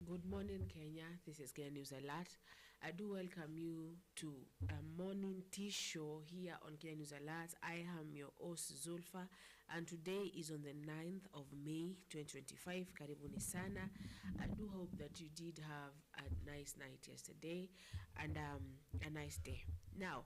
Good morning, Kenya. This is Kenya News Alert. I do welcome you to a morning tea show here on Kenya News Alert. I am your host, Zulfa, and today is on the 9th of May, 2025. Karibuni sana. I do hope that you did have a nice night yesterday and a nice day. Now,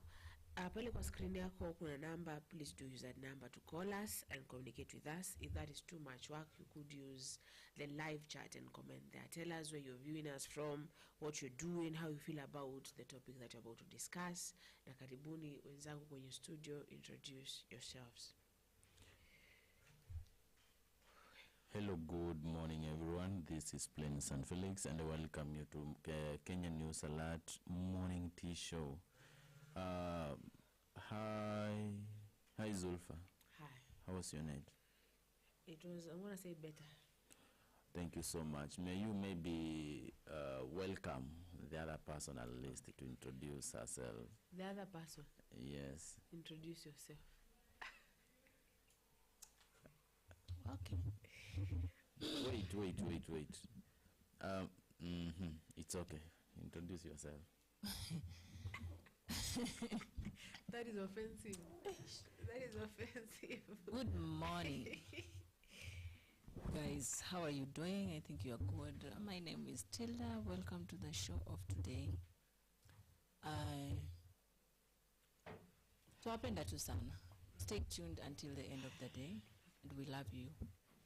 pale kwa screen yako kuna number. Please do use that number to call us and communicate with us. If that is too much work, you could use the live chat and comment there. Tell us where you're viewing us from, what you're doing, how you feel about the topic that you're about to discuss. Na karibuni wenzangu kwenye studio, introduce yourselves. Hello, good morning everyone. This is Plain San Felix and I welcome you to Kenya News Alert morning tea show. Hi Zulfa. Hi. How was your night? It was, I want to say, better. Thank you so much. May you maybe welcome the other person at least to introduce herself. The other person? Yes. Introduce yourself. Okay. Wait. It's okay. Introduce yourself. That is offensive. That is offensive. Good morning. Guys, how are you doing? I think you are good. My name is Tilda. Welcome to the show of today. Tuwapenda tu sana. Stay tuned until the end of the day. And we love you.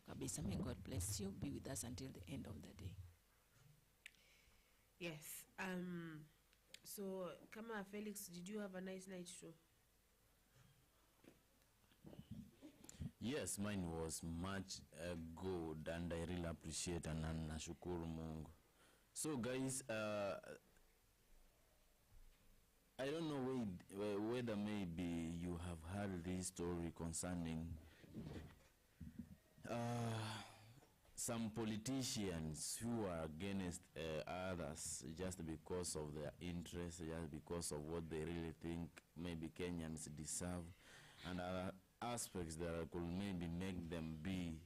Kabisa, may God bless you. Be with us until the end of the day. Yes. So, Kama Felix, did you have a nice night too? Yes, mine was much good and I really appreciate and nashukuru Mungu. So guys, I don't know whether maybe you have heard this story concerning some politicians who are against others just because of their interests, just because of what they really think maybe Kenyans deserve, and other aspects that could maybe make them be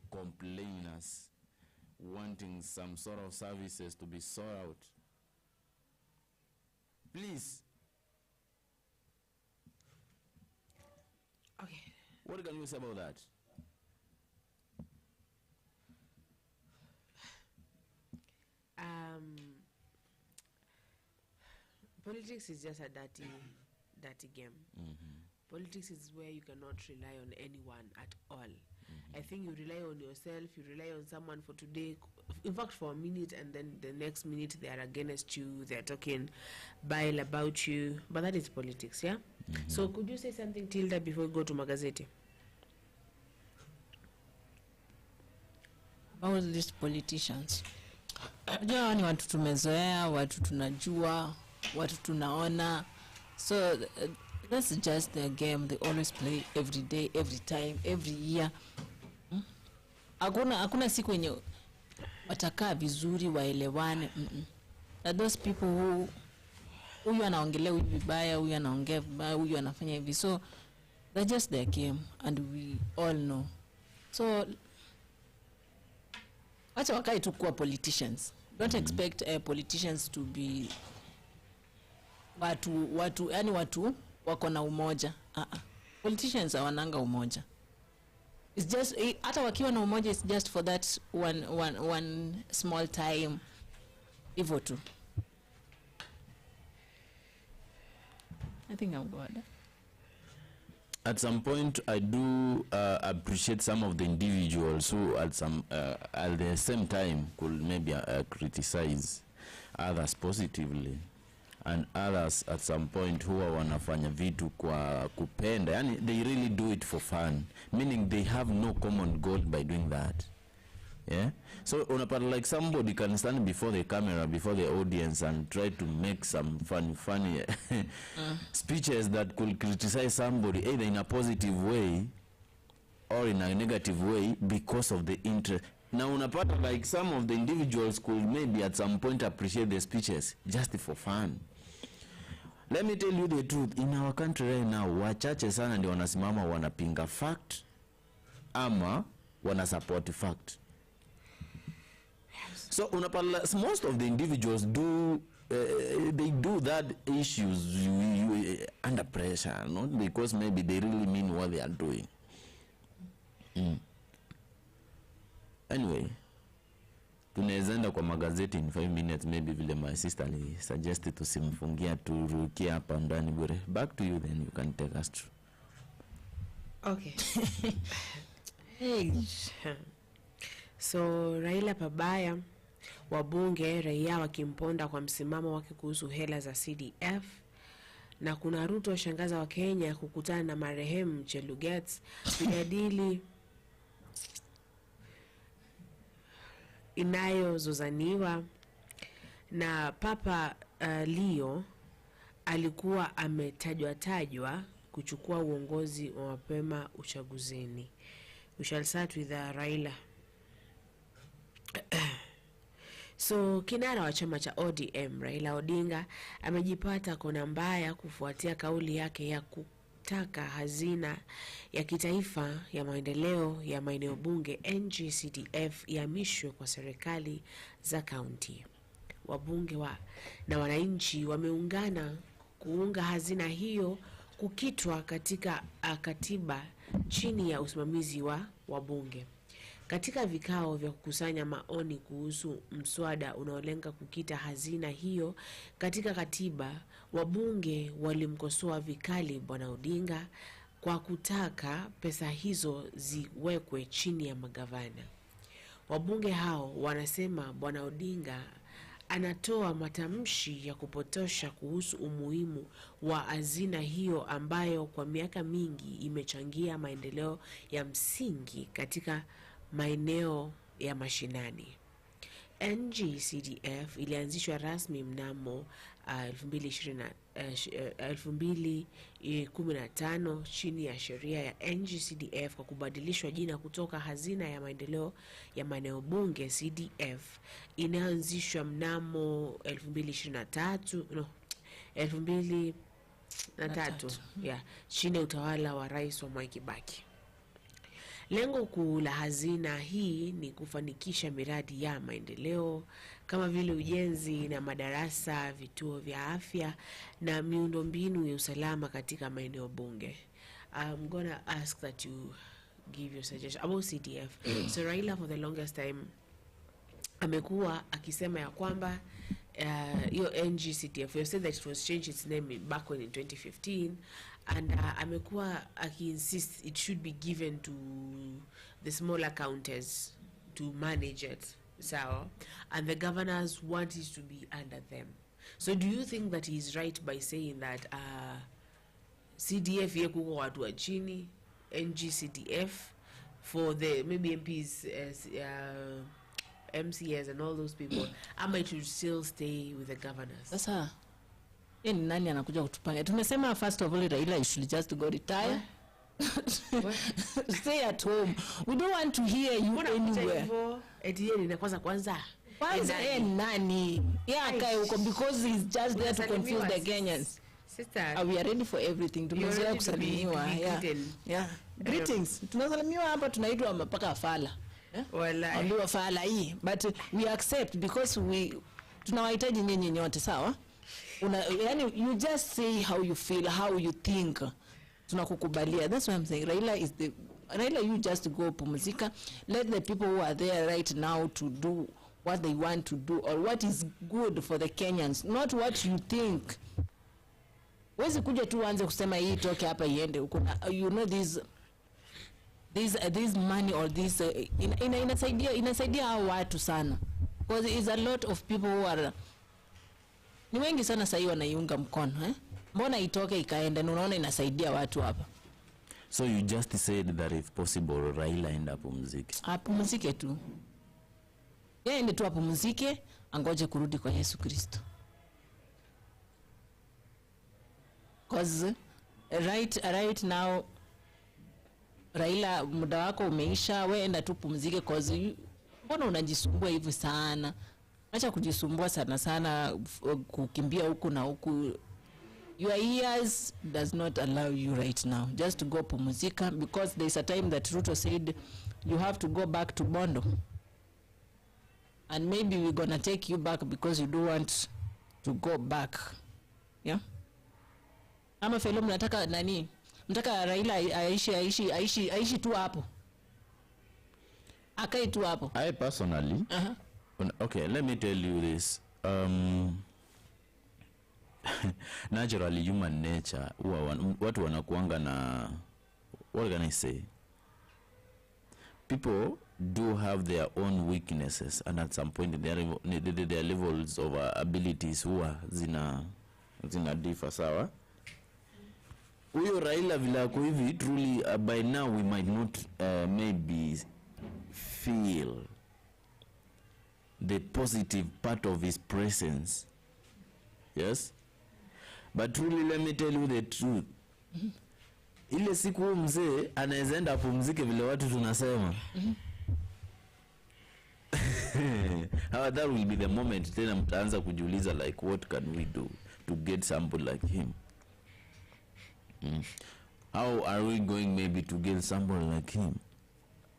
complainers, wanting some sort of services to be sought out. Please. Okay. What can you say about that? Politics is just a dirty game. Politics is where you cannot rely on anyone at all. I think you rely on yourself, you rely on someone for today, in fact for a minute, and then the next minute they are against you, they are talking bile about you, but that is politics, yeah? So could you say something, Tilda, before we go to Magazeti? About these politicians. Unajua ni watu tumezoea, watu tunajua, watu tunaona. So that's just their game. They always play every day, every time, every year. Hakuna siku yenye watakaa vizuri waelewane. That those people who huyu anaongelea huyu vibaya, huyu anaongea vibaya, huyu anafanya hivi. So that's just their game and we all know. So acha wakae tu kuwa politicians. Don't expect politicians to be watu yani watu wako na umoja. Politicians hawananga umoja. It's just hata wakiwa na umoja, it's just for that one small time. Hivyo tu. I think I'm good. At some point, I do appreciate some of the individuals who, at the same time, could maybe criticize others positively, and others at some point who wanafanya vitu kwa kupenda. Yani, they really do it for fun, meaning they have no common goal by doing that. Yeah. So unapata like somebody can stand before the camera, before the audience, and try to make some funny speeches that could criticize somebody either in a positive way or in a negative way because of the interest. Now unapata like some of the individuals could maybe at some point appreciate the speeches just for fun. Let me tell you the truth, in our country right now, wachache sana ndio wanasimama wanapinga fact ama wana support fact. So most of the individuals do they do that issues under pressure, not because maybe they really mean what they are doing. Anyway, tunaweza kwa magazeti in 5 minutes, maybe vile my sister suggested tusimfungia turukia hapa ndani bure. Back to you, then you can take us through. Okay. So Raila pabaya, wabunge raia wakimponda kwa msimamo wake kuhusu hela za CDF, na kuna Ruto washangaza wa Kenya kukutana na marehemu Chelugets kujadili inayozozaniwa, na Papa Leo alikuwa ametajwa kuchukua uongozi wa mapema uchaguzini. We shall start with Raila. So kinara wa chama cha ODM Raila Odinga amejipata kona mbaya kufuatia kauli yake ya kutaka hazina ya kitaifa ya maendeleo ya maeneo bunge NGCDF ihamishwe kwa serikali za kaunti. Wabunge na wananchi wameungana kuunga hazina hiyo kukitwa katika katiba chini ya usimamizi wa wabunge. Katika vikao vya kukusanya maoni kuhusu mswada unaolenga kukita hazina hiyo katika katiba, wabunge walimkosoa vikali Bwana Odinga kwa kutaka pesa hizo ziwekwe chini ya magavana. Wabunge hao wanasema Bwana Odinga anatoa matamshi ya kupotosha kuhusu umuhimu wa hazina hiyo ambayo kwa miaka mingi imechangia maendeleo ya msingi katika maeneo ya mashinani. NGCDF ilianzishwa rasmi mnamo 2015 chini ya sheria ya NGCDF kwa kubadilishwa jina kutoka hazina ya maendeleo ya maeneo bunge CDF inaanzishwa mnamo 2003 chini ya utawala wa Rais wa Mwai Kibaki. Lengo kuu la hazina hii ni kufanikisha miradi ya maendeleo kama vile ujenzi na madarasa, vituo vya afya na miundombinu ya usalama katika maeneo bunge. I'm gonna ask that you give your suggestion about CDF. So Raila for the longest time amekuwa akisema ya kwamba your NGCDF, you said that it was changed its name back when in 2015, and amekuwa insist it should be given to the smaller counties to manage it, so, and the governors want it to be under them. So do you think that he is right by saying that CDF yekuko watu wa chini, NGCDF for the maybe MPs, MCS and all those people, ama it should still stay with the governors? Sasa ni nani anakuja kutupanga? Tumesema first of all Raila should just go retire. Stay at home. We don't want to hear you anywhere. Etieni kwanza nani akae huko because he's just there to confuse the Kenyans. Sister, we are ready for everything. Tumezoea kusalimiwa. Yeah. Greetings. Tunasalimiwa hapa, tunaitwa mpaka fala. Ondiwa fala hii, but we accept because tunawahitaji nyinyi nyote, sawa? Yani you just say how you feel, how you think. Tunakukubalia. That's what I'm saying. Raila, you just go pumzika. Let the people who are there right now to do what they want to do or what is good for the Kenyans, not what you think. Wezi kuja tu anze kusema hii toke hapa iende huko. You know this money or this inasaidia hao watu sana, because is a lot of people who are ni wengi sana sasa wanaiunga mkono mbona itoke ikaenda, unaona inasaidia watu hapa. So you just said that if possible Raila end up muziki. Apumzike tu. Yeye ende tu apumzike, angoje kurudi kwa Yesu Kristo. Cause right now Raila, muda wako umeisha, wewe enda tu pumzike, cause mbona unajisumbua hivi sana? Acha kujisumbua sana kukimbia huku na huku. Your ears does not allow you right now. Just to go pumzika, because there's a time that Ruto said you have to go back to Bondo. and maybe we're gonna take you back because you don't want to go back. Yeah, ama fellow mnataka nani, mnataka Raila aishi tu hapo, akai tu hapo. I personally okay, let me tell you this. Naturally human nature, watu wanakuanga na, what can I say, people do have their own weaknesses, and at some point their levels of abilities huwa zina differ. Sawa, huyo Raila vile ako hivi, truly by now we might not maybe feel the positive part of his presence. Yes, but truly let me tell you the truth. Ile siku mzee anaweza enda pumzike vile watu tunasema. How that will be the moment tena mtaanza kujiuliza like what can we do to get somebody like him. How are we going maybe to get somebody like him?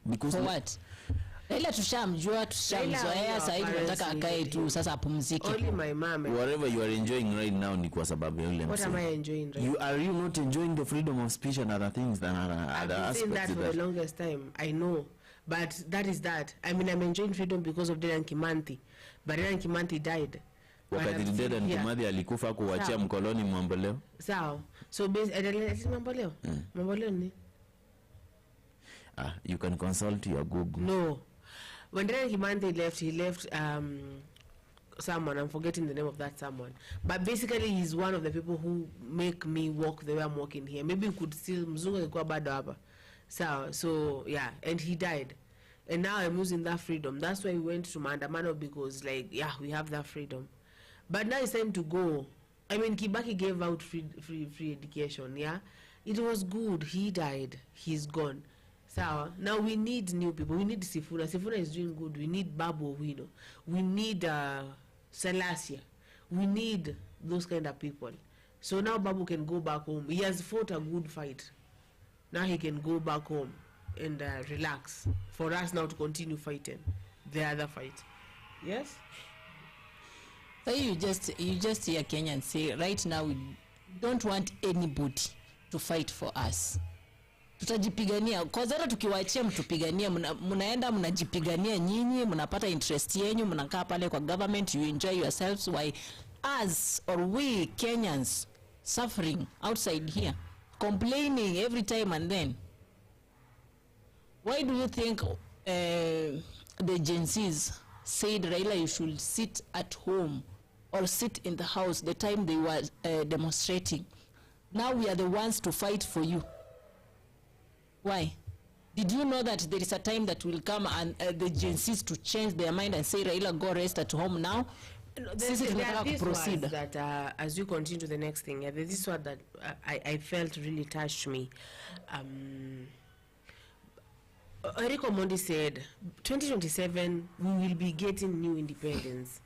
Because for what? Raila tushamjua, tushamzoea, sasa hivi tunataka akae tu sasa apumzike. Only my mom. Whatever you are enjoying right now ni kwa sababu ya yule. What am I enjoying right? Are you not enjoying the freedom of speech and other things than other aspects? I've been saying that for the longest time. I know, but that is that. I mean, I'm enjoying freedom because of Dedan Kimathi, but Dedan Kimathi died. Wakati Dedan Kimathi alikufa kuachia mkoloni Mamboleo. Sawa. So basically Mamboleo. Mamboleo ni? You can consult your Google. No. When Dedan Kimathi left, he left someone, I'm forgetting the name of that someone, but basically he's one of the people who make me walk the way I'm walking here. Maybe you could still mzungu alikuwa bado hapa. So yeah, and he died, and now I'm losing that freedom. That's why we went to maandamano, because like, yeah, we have that freedom, but now it's time to go. I mean, Kibaki gave out free education. Yeah, it was good. He died, he's gone. So now we need new people. We need Sifuna. Sifuna is doing good. We need Babu Owino. We need Selassie. We need those kind of people. So now Babu can go back home. He has fought a good fight. Now he can go back home and relax. For us now to continue fighting the other fight. Yes. So you just hear Kenyans say right now we don't want anybody to fight for us. Tutajipigania kwa zara, tukiwaachia mtupigania, mnaenda mnajipigania nyinyi, mnapata interest yenu, mnakaa pale kwa government, you enjoy yourselves, why us or we Kenyans suffering outside here, complaining every time and then? Why do you think the Gen Zs said Raila you should sit at home or sit in the house the time they were demonstrating? Now we are the ones to fight for you. Why? Did you know that there is a time that will come and the Gen Zs to change their mind and say Raila go rest at home now? There are these words that as you continue to the next thing, there's this word that I felt really touched me. Eric Omondi said 2027 we will be getting new independence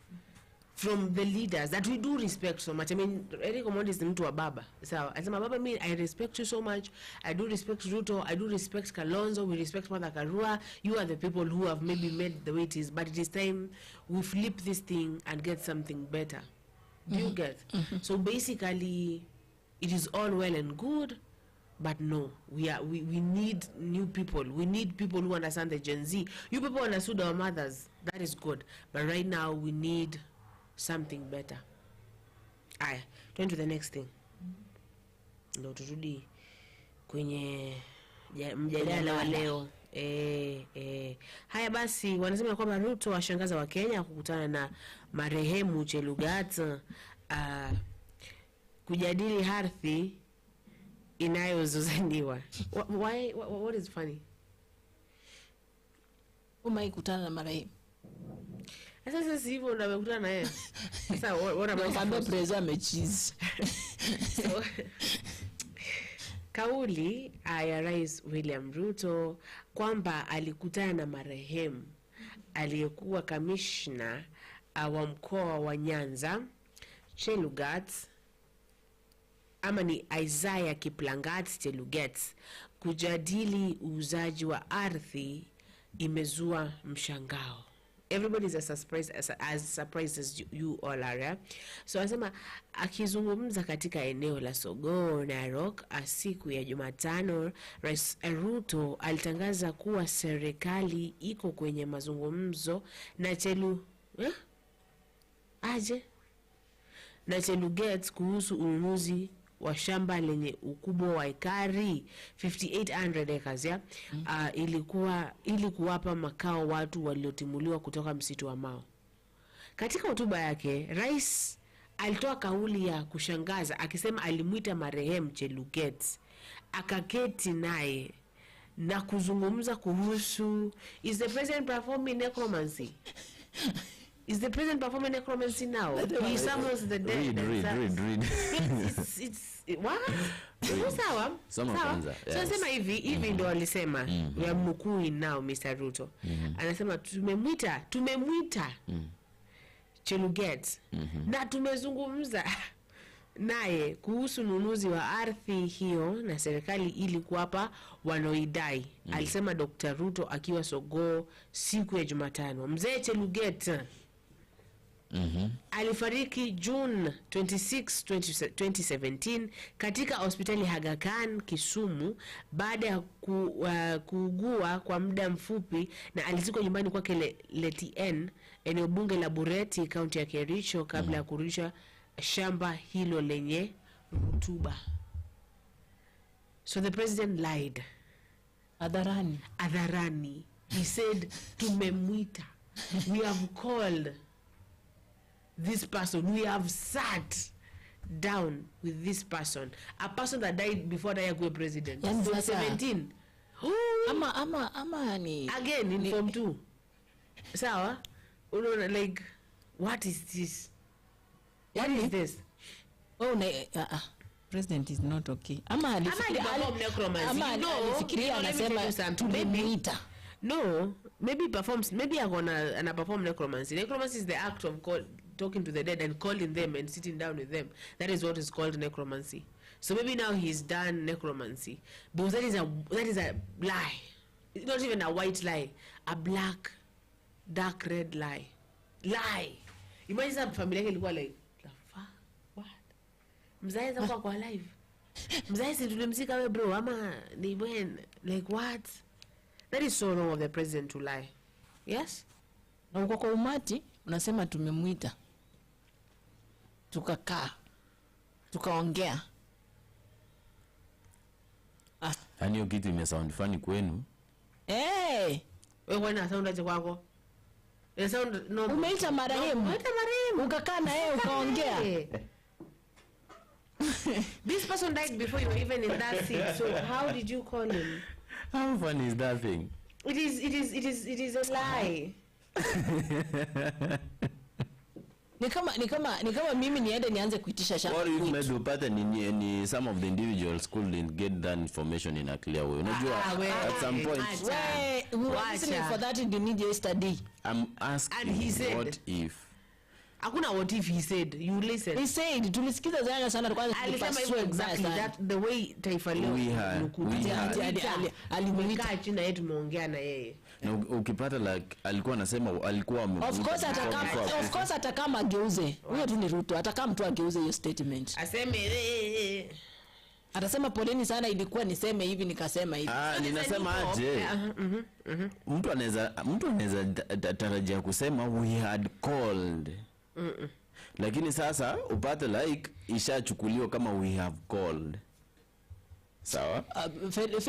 from the leaders that we do respect so much. I mean, Eric Omondi is the mtu wa baba. So, as my baba, mean, I respect you so much. I do respect Ruto. I do respect Kalonzo. We respect Mother Karua. You are the people who have maybe made the way it is. But it is time we flip this thing and get something better. Do you get? So basically, it is all well and good, but no, we need new people. We need people who understand the Gen Z. You people understood our mothers. That is good. But right now, we need something better. Aya, turn to the next thing. Ndio turudi kwenye mjadala wa leo. Haya basi, wanasema kwamba Ruto washangaza wa Kenya kukutana na marehemu Chelugat kujadili ardhi inayozozaniwa. What is funny? Umaikutana na marehemu. Sasa hivyo unamekutana na yeye. Sasa what am I supposed to preza mechizi. So kauli ya Rais William Ruto kwamba alikutana na marehemu aliyekuwa kamishna wa mkoa wa Nyanza Chelugat, ama ni Isaiah Kiplangat Chelugat, kujadili uuzaji wa ardhi imezua mshangao. everybody's as surprised as you all are. Yeah? So anasema akizungumza katika eneo la Sogoo, Narok, siku ya Jumatano, Rais Ruto alitangaza kuwa serikali iko kwenye mazungumzo na Chelugets kuhusu ununuzi wa shamba lenye ukubwa wa ekari 5800 acres ya ili kuwapa makao watu waliotimuliwa kutoka msitu wa Mau. Katika hotuba yake, rais alitoa kauli ya kushangaza akisema alimuita marehemu Chelugets, akaketi naye na kuzungumza kuhusu is the president performing necromancy? Is the president performing necromancy now? He summons the dead. Read. It's what? Sawa. So anasema hivi ndo alisema ya mkuu now Mr. Ruto. Anasema tumemwita Chelugets na tumezungumza naye kuhusu ununuzi wa ardhi hiyo na serikali ili kuwapa wanaoidai. Alisema Dr. Ruto akiwa Sogoo siku ya Jumatano. Mzee Chelugets alifariki June 26, 2017 katika hospitali Aga Khan Kisumu baada ya kuugua kwa muda mfupi, na alizikwa nyumbani kwake Letien, eneo bunge la Bureti, kaunti ya Kericho, kabla ya kurudisha shamba hilo lenye rutuba. So the president lied. Adharani. He said tumemwita. We have called this person. We have sat down with this person. A person that died before they were president. Yani so 17. Ama ni again in form 2. Sawa? Like, what is this? What is this? Oh, president is not okay. Ama alifikiria anasema tumemwita. No, maybe performs. Maybe ana perform necromancy. Necromancy is the act of talking to the dead and calling them and sitting down with them. That is what is called necromancy. So maybe now he's done necromancy, because that is a lie. It's not even a white lie, a black, dark red lie. Imagine some family ilikuwa like, what? Mzae za kwa live. Mzae si tulimzika we bro, ama ni when, like what? That is so wrong of the president to lie. Yes? Na kwa umati unasema tumemwita, tukakaa, tukaongea. Hiyo kitu imesound funny kwenu. Wewe wana sound aje kwako? Sound no. Umeita marehemu. Ukakaa na yeye ukaongea. This person died before you were even in that seat. So how did you call him? How funny is that thing? It is a lie. Ni kama mimi niende nianze kuitisha shamba. What if maybe upate ni some of the individuals couldn't get that information in a clear way. Unajua at some point we were listening for that in the media yesterday. I'm asking, and he said, what if? Hakuna what if he said. You listen. He said tulisikiza zana sana kwanza alisema exactly that the way taifa leo alimekaa chini na yeye tumeongea na yeye. Na ukipata like alikuwa anasema alikuwa of course atakama ageuze. Huyo tu ni Ruto, atakama mtu ageuze hiyo statement. Aseme atasema poleni sana, ilikuwa niseme hivi nikasema hivi. Ninasema aje? Mtu anaweza tarajia kusema we had called. Lakini sasa upate like ishachukuliwa kama we have called. Sawa? Felix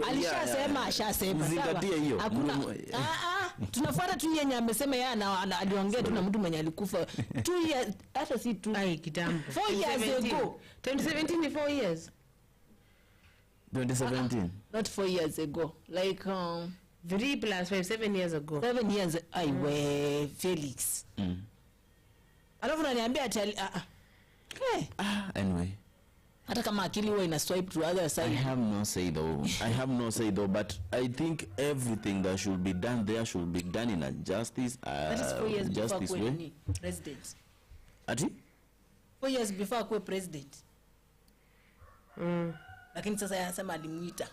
alishasema zingatia hiyo. Hakuna tunafuata tu yenye amesema yeye aliongea tu na mtu mwenye alikufa 2 years, hata si 2 kitambo 4 years ago. 2017 ni 4 years. 2017 not 4 years ago, like 3 plus 5 7 years ago. 7 years we Felix. Alafu unaniambia ati anyway, hata kama akili huwa ina swipe to other side. I have no say though, but I think everything that should be done there should be done in a justice that is 4 years justice before way. President. Ati 4 years before akuwe president. Lakini sasa yanasema alimuita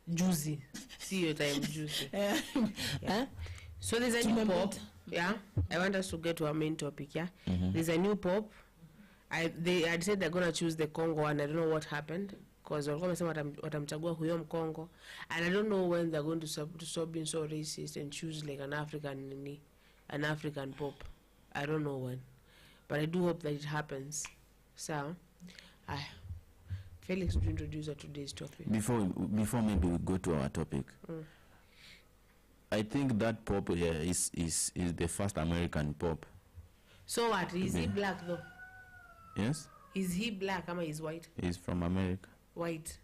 juzi. See your time juzi. So there's a new pop. Yeah, I want us to get to our main topic. Yeah, there's a new pope. I'd said they're gonna choose the Congo, and I don't know what happened because walikuwa wamesema watamchagua huyo Mkongo, and I don't know when they're going to stop being so racist and choose like an African pope. I don't know when, but I do hope that it happens. So, Felix, to introduce today's topic. Before maybe we go to our topic. I think that pope here is the first American pope. So what? Is he black though? Yes. Is he black or is white? He's from America. White.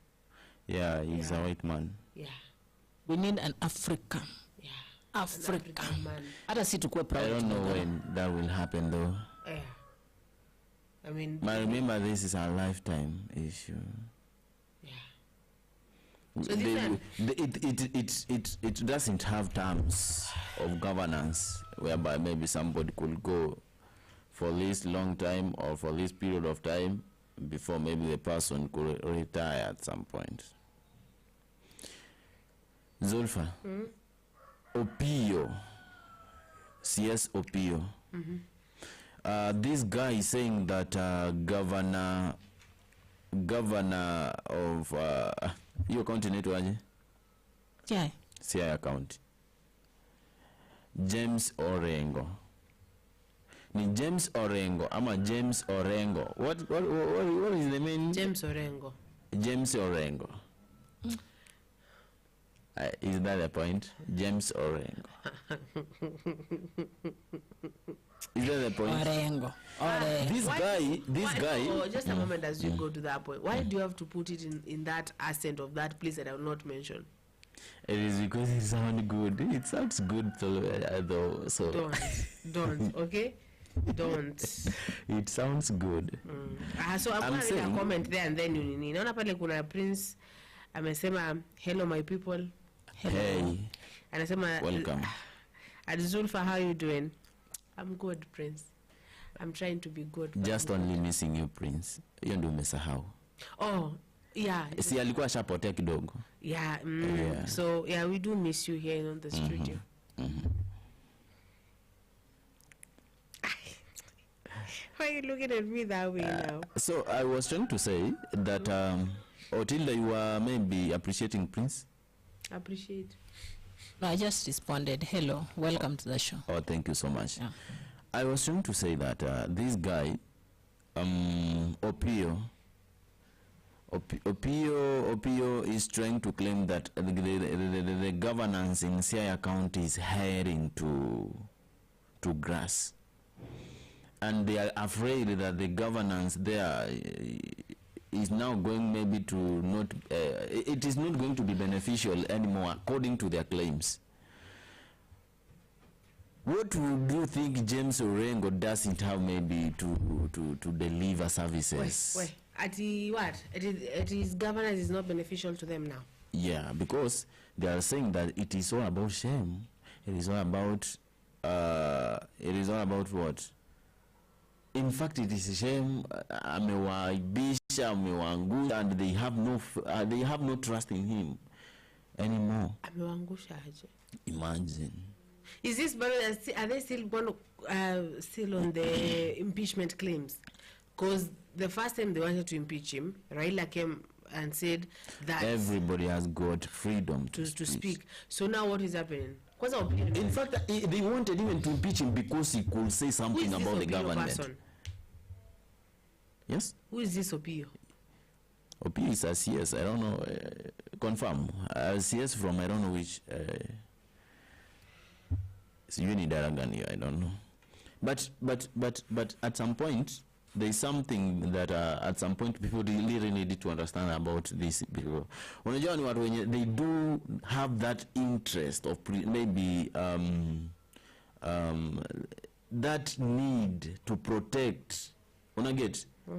Yeah, he's a white man. Yeah. We need an African. Yeah. African man. Hata si tukue proud. I don't know when that will happen though. Yeah. I mean. But remember, this is a lifetime issue. So it doesn't have terms of governance whereby maybe somebody could go for this long time or for this period of time before maybe the person could retire at some point. Zulfa, Opiyo, CS Opiyo. This guy is saying that governor of your county netwaje? Yeah. Siaya County. James Orengo. Ni James Orengo ama James Orengo. What is the meaning? James Orengo. James Orengo. Is that the point? James Orengo. Is that the point? Orengo. This guy. Oh, just a moment as you go to that point. Why do you have to put it in that accent of that place that I will not mention? It is because it sounds good. It sounds good though. So don't. Okay. Don't. It sounds good. So I'm going to read a comment there and then you naona pale kuna Prince amesema hello my people. Hello. Hey. Anasema welcome. Zulfa, how you doing? I'm good, Prince. I'm trying to be good. Just only missing you, Prince. Hiyo ndio umesahau. Oh, yeah. Si alikuwa shapotea kidogo. Yeah, yeah. So, yeah, we do miss you here on the studio. Why are you looking at me that way now? So, I was trying to say that, Otilda, you were maybe appreciating Prince? Appreciate. No, I just responded, hello, welcome to the show. Oh, thank you so much. Yeah. I was trying to say that this guy, Opiyo is trying to claim that the governance in Siaya County is heading to grass. And they are afraid that the governance there is now going maybe to not, it is not going to be beneficial anymore according to their claims. What would you think James Orengo doesn't have maybe to deliver services? Wait. What? It is governance is not beneficial to them now. Yeah, because they are saying that it is all about shame. It is all about what? In fact, it is a shame. Amewaibisha, amewaangusha, and they have no trust in him anymore. Amewaangusha aje? Imagine. Is this are they still still on the impeachment claims? Because the first time they wanted to impeach him, Raila came and said that everybody has got freedom to speak. So now what is happening? In fact, they wanted even to impeach him because he could say something about the government. Person? Yes? Who is this Opiyo? Opiyo is a CS. I don't know. Confirm. CS from I don't know which. It's Unidaragani. I don't know. But at some point, there is something that at some point people really need to understand about this. Because when they do have that interest of maybe that need to protect,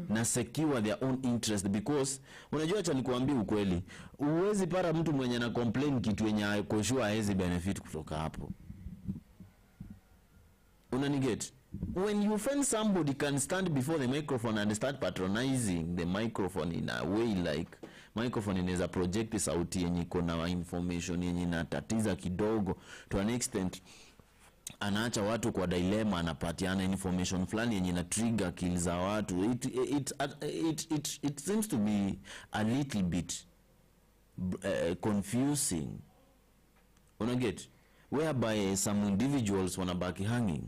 na secure their own interest, because unajua acha nikuambie ukweli, uwezi para mtu mwenye na complain kitu yenye akoshua haezi benefit kutoka hapo. Unaniget? When you find somebody can stand before the microphone and start patronizing the microphone in a way like microphone inaweza project sauti yenye iko na information yenye inatatiza kidogo to an extent, anaacha watu kwa dilemma, anapatiana information fulani yenye na trigger akili za watu. It seems to be a little bit confusing, unaget, whereby some individuals wanabaki hanging.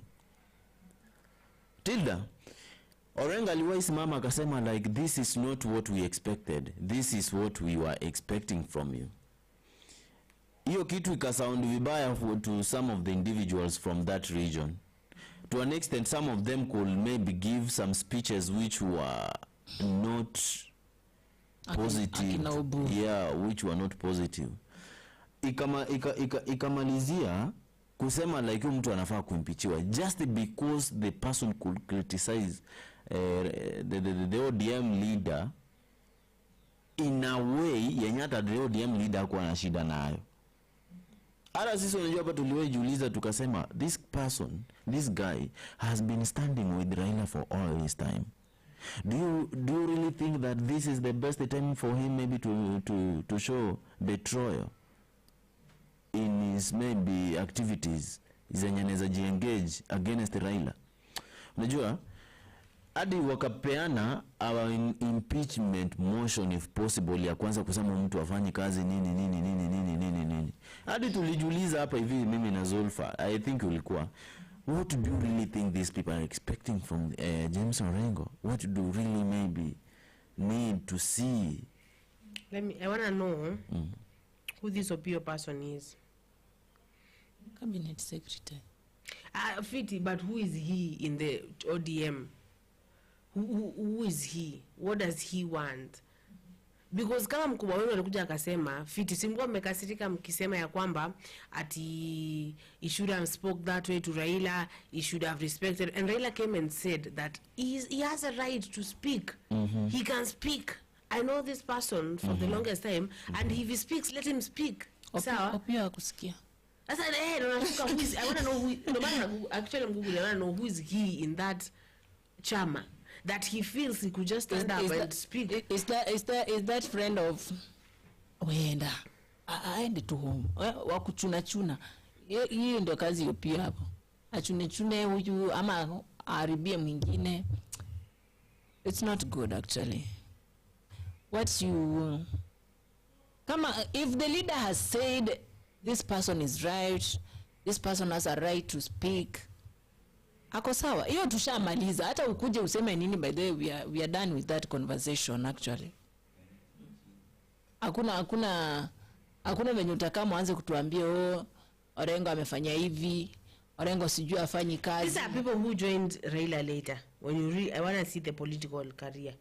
Tilda Orengo aliwahi simama akasema like, this is not what we expected, this is what we were expecting from you. Hiyo kitu ikasound vibaya to some of the individuals from that region. To an extent, some of them could maybe give some speeches which were not positive. Yeah, which were not positive. Ikamalizia kusema like mtu anafaa kuimpeachiwa just because the person could criticize the ODM leader in a way yenye hata the ODM leader hakuwa na shida nayo. Ara sisi unajua hapa tuliwajiuliza tukasema, this person, this guy has been standing with Raila for all this time. Do you really think that this is the best time for him maybe to show betrayal in his maybe activities zenye anaweza jiengage against Raila? Unajua hadi wakapeana our impeachment motion if possible ya kwanza kusema mtu afanye kazi nini. Hadi tulijiuliza hapa hivi mimi na Zulfa, I think ulikuwa, what do you really think these people are expecting from James Orengo? What do you really maybe need to see? I want to know who this Opiyo person is. Cabinet secretary. Fiti, but who is he in the ODM? Who is he? What does he want? Because kama mkubwa wenu alikuja akasema, Fiti, simkuwa mmekasirika mkisema ya kwamba ati he should have spoke that way to Raila, he should have respected, and Raila came and said that he has a right to speak. He can speak. I know this person for the longest time, and if he speaks, let him speak. Opiyo akusikia. I said, hey, I want to know who, no matter actually I'm Google, I want to know who is he in that chama, that he feels he could just stand up and speak. Is that friend of Wenda? Aende to home. Wakuchuna. Hiyo ndio kazi ya Opiyo hapo. Achune huyu ama aribie mwingine. It's not good actually. What you if the leader has said this person is right, this person has a right to speak, ako sawa. Hiyo tushamaliza. Hata ukuje useme nini, by the way, we are done with that conversation actually. Hakuna venye utakamo anze kutuambia Orengo amefanya hivi, Orengo sijui afanyi kazi. These are people who joined Raila later. When you I want to see the political career.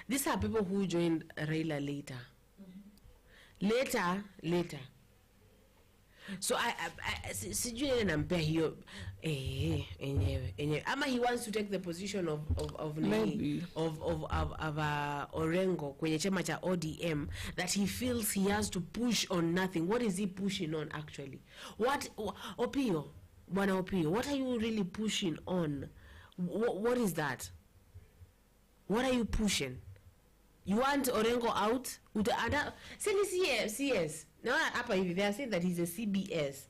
These are people who joined Raila later. Later. So sijui nene nampea hiyo enyewe. Ama he wants to take the position of Orengo kwenye chama cha ODM, that he feels he has to push on nothing. What is he pushing on actually? Opiyo, Bwana Opiyo, what are you really pushing on? What is that? What are you pushing? You want Orengo out? CS. Now, they are saying that he's a CBS.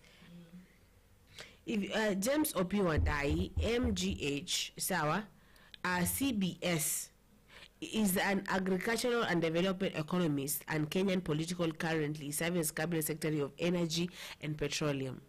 If James Opiyo Wandayi, MGH, CBS, is an agricultural and development economist and Kenyan political, currently serving as cabinet secretary of energy and petroleum.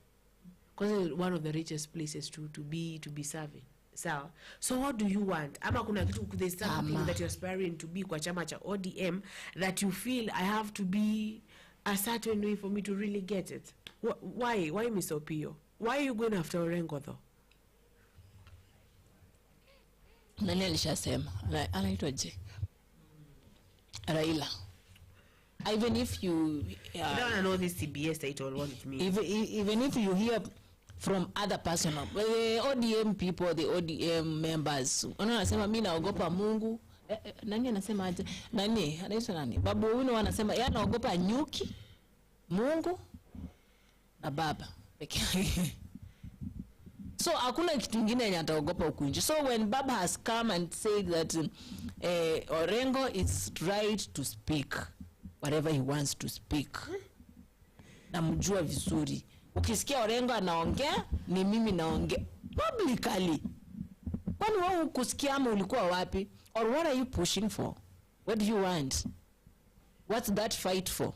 Because it's one of the richest places to be serving. So what do you want? Ama kuna kitu, there's something that you're aspiring to be kwa chama cha ODM that you feel I have to be a certain way for me to really get it. Why Mr. Opiyo? Why are you going after Orengo though? Nani alishasema? Anaitwa je? Raila. Even if you I don't know this CBS title what me. Even if you hear from other personal, the ODM people, the ODM members, wanasema mimi naogopa Mungu. Nani anasema aje? Nani? Anaitwa nani? Babu wino wanasema yeye anaogopa nyuki, Mungu na baba pekee. So hakuna kitu kingine yenye ataogopa huku nje. So when Baba has come and said that Orengo is right to speak whatever he wants to speak, namjua vizuri. ukisikia Orengo anaongea ni mimi naongea publicly. Kwani wewe ukusikia ama ulikuwa wapi? Or what are you pushing for? What do you want? What's that fight for?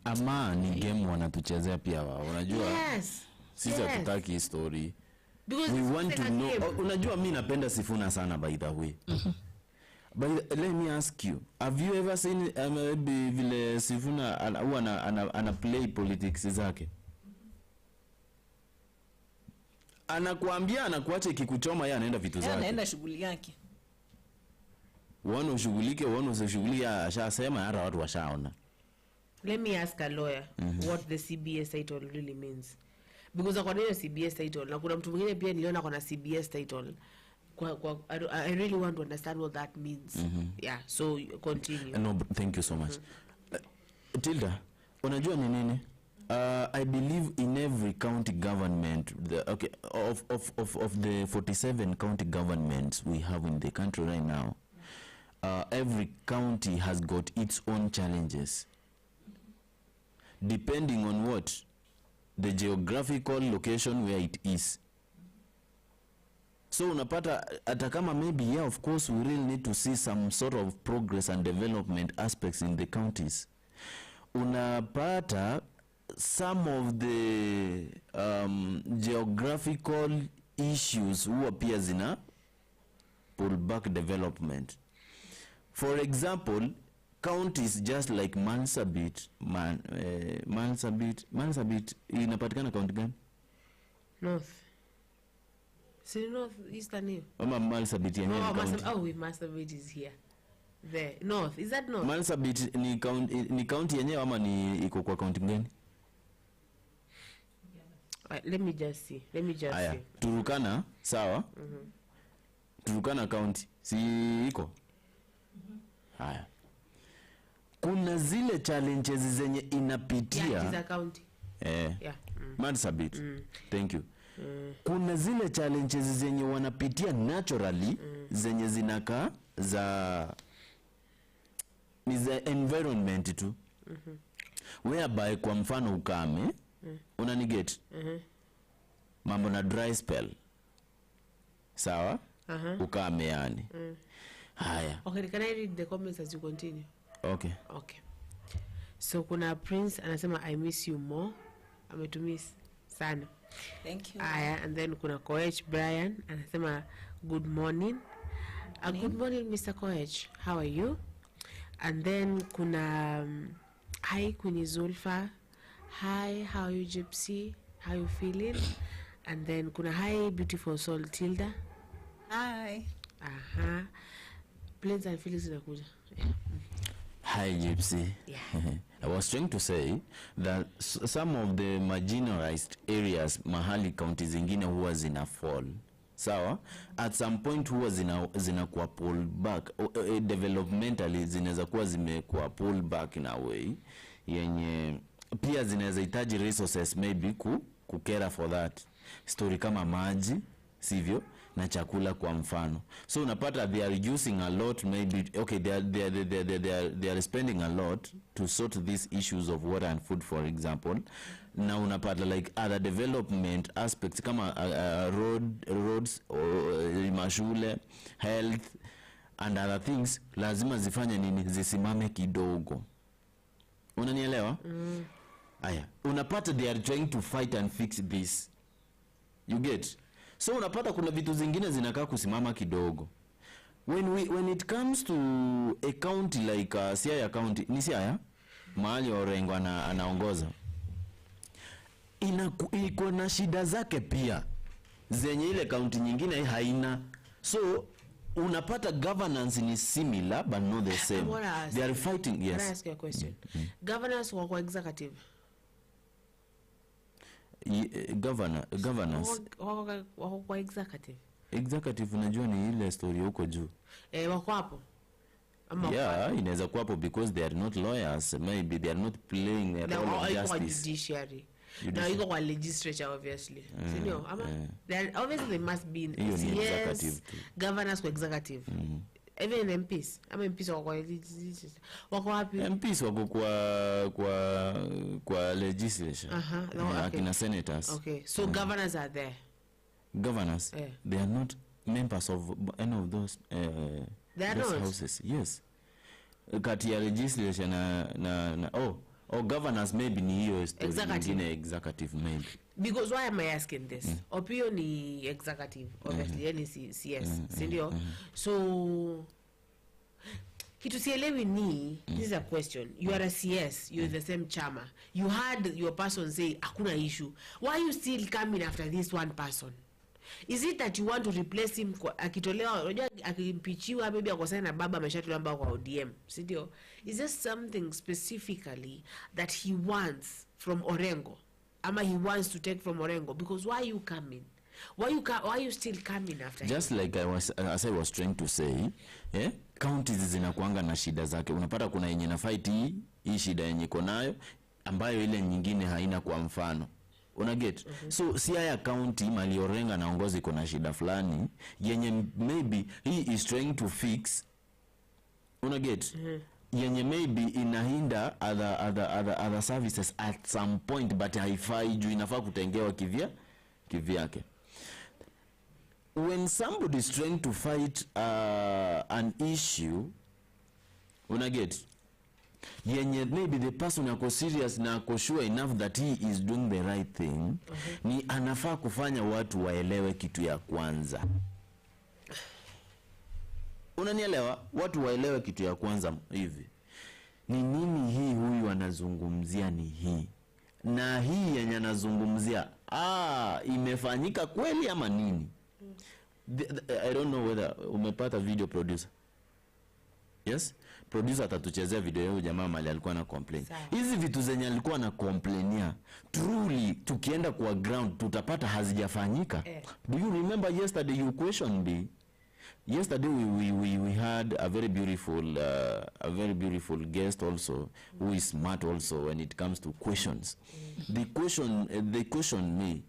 Ama ni game wanatuchezea pia wao. Unajua? Yes. Sisi hatutaki story. Because we want to know. Game. Unajua mimi napenda Sifuna sana by the way. But let me ask you, have you ever seen maybe vile Sifuna ana play politics zake? Anakuambia anakuacha ikikuchoma yeye anaenda vitu zake. Anaenda shughuli yake. Uone ushughulike, uone usishughulike, ashasema hata watu washaona. Let me ask a lawyer what the CBS title really means. Because kwa nini CBS title? Na kuna mtu mwingine pia niliona kuna CBS title. I really want to understand what that means. Yeah, so continue. No, thank you so much. Tilda, unajua ni nini? I believe in every county government, of the 47 county governments we have in the country right now, every county has got its own challenges, depending on what the geographical location where it is. So unapata hata kama maybe yeah, of course we really need to see some sort of progress and development aspects in the counties. Unapata some of the geographical issues huwa pia zina pull back development. For example, counties just like Marsabit inapatikana county gani? North. See North Eastern here. Ama Marsabit yenyewe county. Marsabit is here. There. North. Is that North? Marsabit ni county yenyewe ama ni iko kwa county gani? Let me just see. Aya, Turukana, sawa? Turukana county, si iko? Haya. Kuna zile challenges zenye inapitia. Yeah, it's a county. Yeah. Marsabit. Thank you. Kuna zile challenges zenye wanapitia naturally, zenye zinaka ni za environment tu. Whereby kwa mfano ukame, unanigeti? Mambo na dry spell. Sawa? Ukame yani. Haya. Okay, can I read the comments as you continue? Okay. So kuna Prince anasema I miss you more. Ametumiss sana. Thank you. Aya, and then kuna Coach Brian anasema good morning. Good morning Mr. Coach. How are you? And then kuna hi Queen Zulfa. Hi, how are you Gypsy? How you feeling? And then kuna hi beautiful soul Tilda. Hi. Plains and feelings inakuja. Hi Gypsy. Yeah. I was trying to say that some of the marginalized areas mahali counties zingine huwa zina fall. Sawa? At some point huwa zina kuwa pull back. Developmentally zinaweza kuwa zimekuwa pull back in a way yenye pia zinaweza hitaji resources maybe kukera for that. Story kama maji, sivyo? Na chakula kwa mfano. So unapata they are reducing a lot, maybe okay, they are spending a lot to sort these issues of water and food, for example. Na unapata like other development aspects kama roads or mashule, health and other things lazima zifanye nini, zisimame kidogo. Unanielewa? Aya, unapata they are trying to fight and fix this. You get? So unapata kuna vitu zingine zinakaa kusimama kidogo. When it comes to a county like Siaya County, ni Siaya mahali Orengo anaongoza, iko na shida zake pia zenye ile county nyingine haina. So unapata governance ni similar but not the same. They are fighting. Yes. Can I ask you a question? Governors wako executive. Governance Wako kwa executive. Executive unajua ni ile story huko juu. Wako hapo. Yeah, inaweza kuwa hapo because they are not lawyers, maybe they are not playing a role of justice. Judiciary. Now you go kwa legislature obviously. They obviously they must be in CS, governors kwa executive. Even MPs. MPs wako wapi? MPs wako kwa legislation. Akina senators. Okay. So governors are there. Governors, they are not members of any of those houses. Yes. Kati ya legislation governors maybe ni hiyo executive maybe. Because why am I asking this? Opiyo ni executive, obviously, ni CS, sindio? So, kitu sielewi ni, this is a question. You are a CS, you're the same chama. You had your person say, hakuna issue. Why are you still coming after this one person? Is it that you want to replace him akitolewa, unajua akimpichiwa maybe akosana na baba ameshatolewa mbao kwa ODM, sindio? Is there something specifically that he wants from Orengo? Ama he wants to take from Orengo? Because why are you coming? Why are you still coming after just him? Like as I was trying to say, counties zinakuanga na shida zake. Unapata kuna yenye na fight hii shida yenye iko nayo ambayo ile nyingine haina, kwa mfano. Una get? So Siaya County mali Orengo naongoza iko na shida fulani yenye maybe he is trying to fix. Una get? Yenye maybe inahinda other services at some point, but haifai juu inafaa kutengewa kivyake. When somebody is trying to fight an issue, una get, yenye maybe the person ako serious na ako sure enough that he is doing the right thing, ni anafaa kufanya watu waelewe kitu ya kwanza. Unanielewa? Watu waelewe kitu ya kwanza hivi. Ni nini hii huyu anazungumzia ni hii? Na hii yenye anazungumzia imefanyika kweli ama nini? I don't know whether umepata video producer. Yes? Producer atatuchezea video yao jamaa mali alikuwa na complain. Hizi vitu zenye alikuwa na complainia, truly tukienda kwa ground tutapata hazijafanyika. Do you remember yesterday you questioned me? Yesterday we had a very beautiful guest also who is smart also when it comes to questions. They question me,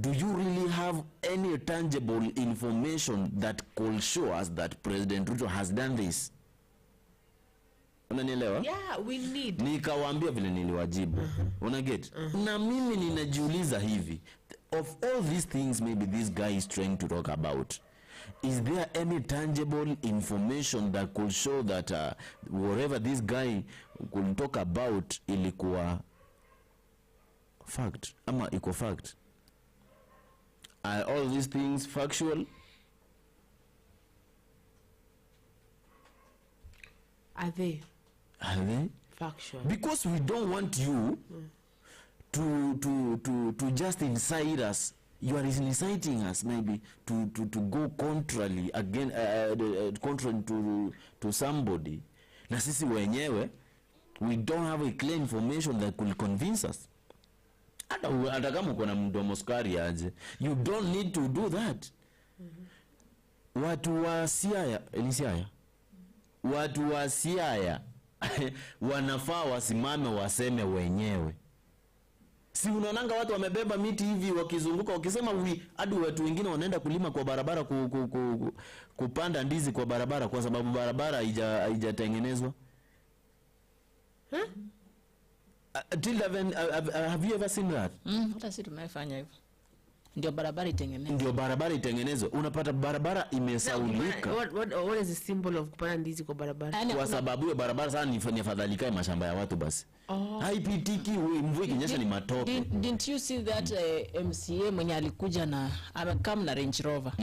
do you really have any tangible information that could show us that President Ruto has done this? Unanielewa? Yeah, we need. Nikawaambia vile niliwajibu. Una get? Na mimi ninajiuliza hivi, of all these things maybe this guy is trying to talk about, is there any tangible information that could show that whatever this guy could talk about ilikuwa fact ama iko fact? Are all these things factual? Are they factual? Because we don't want you to just incite us. You are inciting us maybe to go contrary again, contrary to somebody. Na sisi wenyewe, we don't have a clear information that could convince us. Hata kama uko na mdomo skari aje, you don't need to do that. Watu wa Siaya, watu wa Siaya wanafaa wasimame waseme wenyewe. Si unaonanga watu wamebeba miti hivi wakizunguka wakisema hadi watu wengine wanaenda kulima kwa barabara kupanda ndizi kwa barabara kwa sababu barabara haijatengenezwa. Have you ever seen that? Hata sisi tumefanya hivyo. Ndio barabara itengenezwe. Unapata barabara imesaulika. What is the symbol of kupanda ndizi kwa barabara? Kwa sababu hiyo barabara sana ni afadhalika mashamba ya watu basi. Haipitiki, mvua ikinyesha ni matope. Didn't you see that MCA mwenye alikuja na amekam na Range Rover?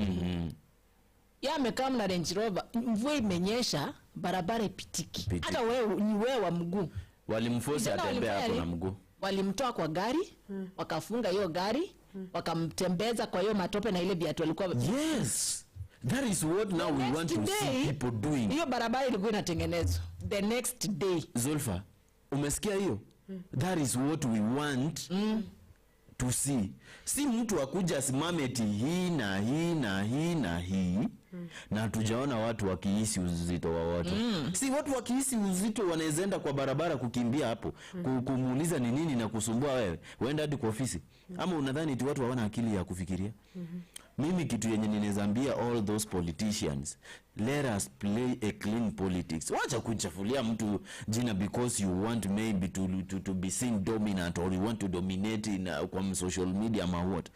Ya amekam na Range Rover, mvua imenyesha, barabara ipitiki. Hata wewe wa mguu. Walimforce atembee hapo na mguu. Walimtoa kwa gari, wakafunga hiyo gari, wakamtembeza kwa hiyo matope na ile viatu alikuwa. Yes. That is what now we want to see people doing. Hiyo barabara ilikuwa inatengenezwa the next day. Zulfa, umesikia hiyo? That is what we want to see. Si mtu akuja asimame eti hii na hii na hii na hii na tujaona watu wakihisi uzito wa watu. Si watu wakihisi uzito wanaezaenda kwa barabara kukimbia hapo, kumuuliza ni nini na kusumbua wewe. Waenda hadi kwa ofisi. Ama unadhani eti watu hawana akili ya kufikiria? Mimi kitu yenye ninezambia all those politicians, let us play a clean politics. Wacha kuchafulia mtu jina because you want maybe to be seen dominant or you want to dominate in kwa social media ama what.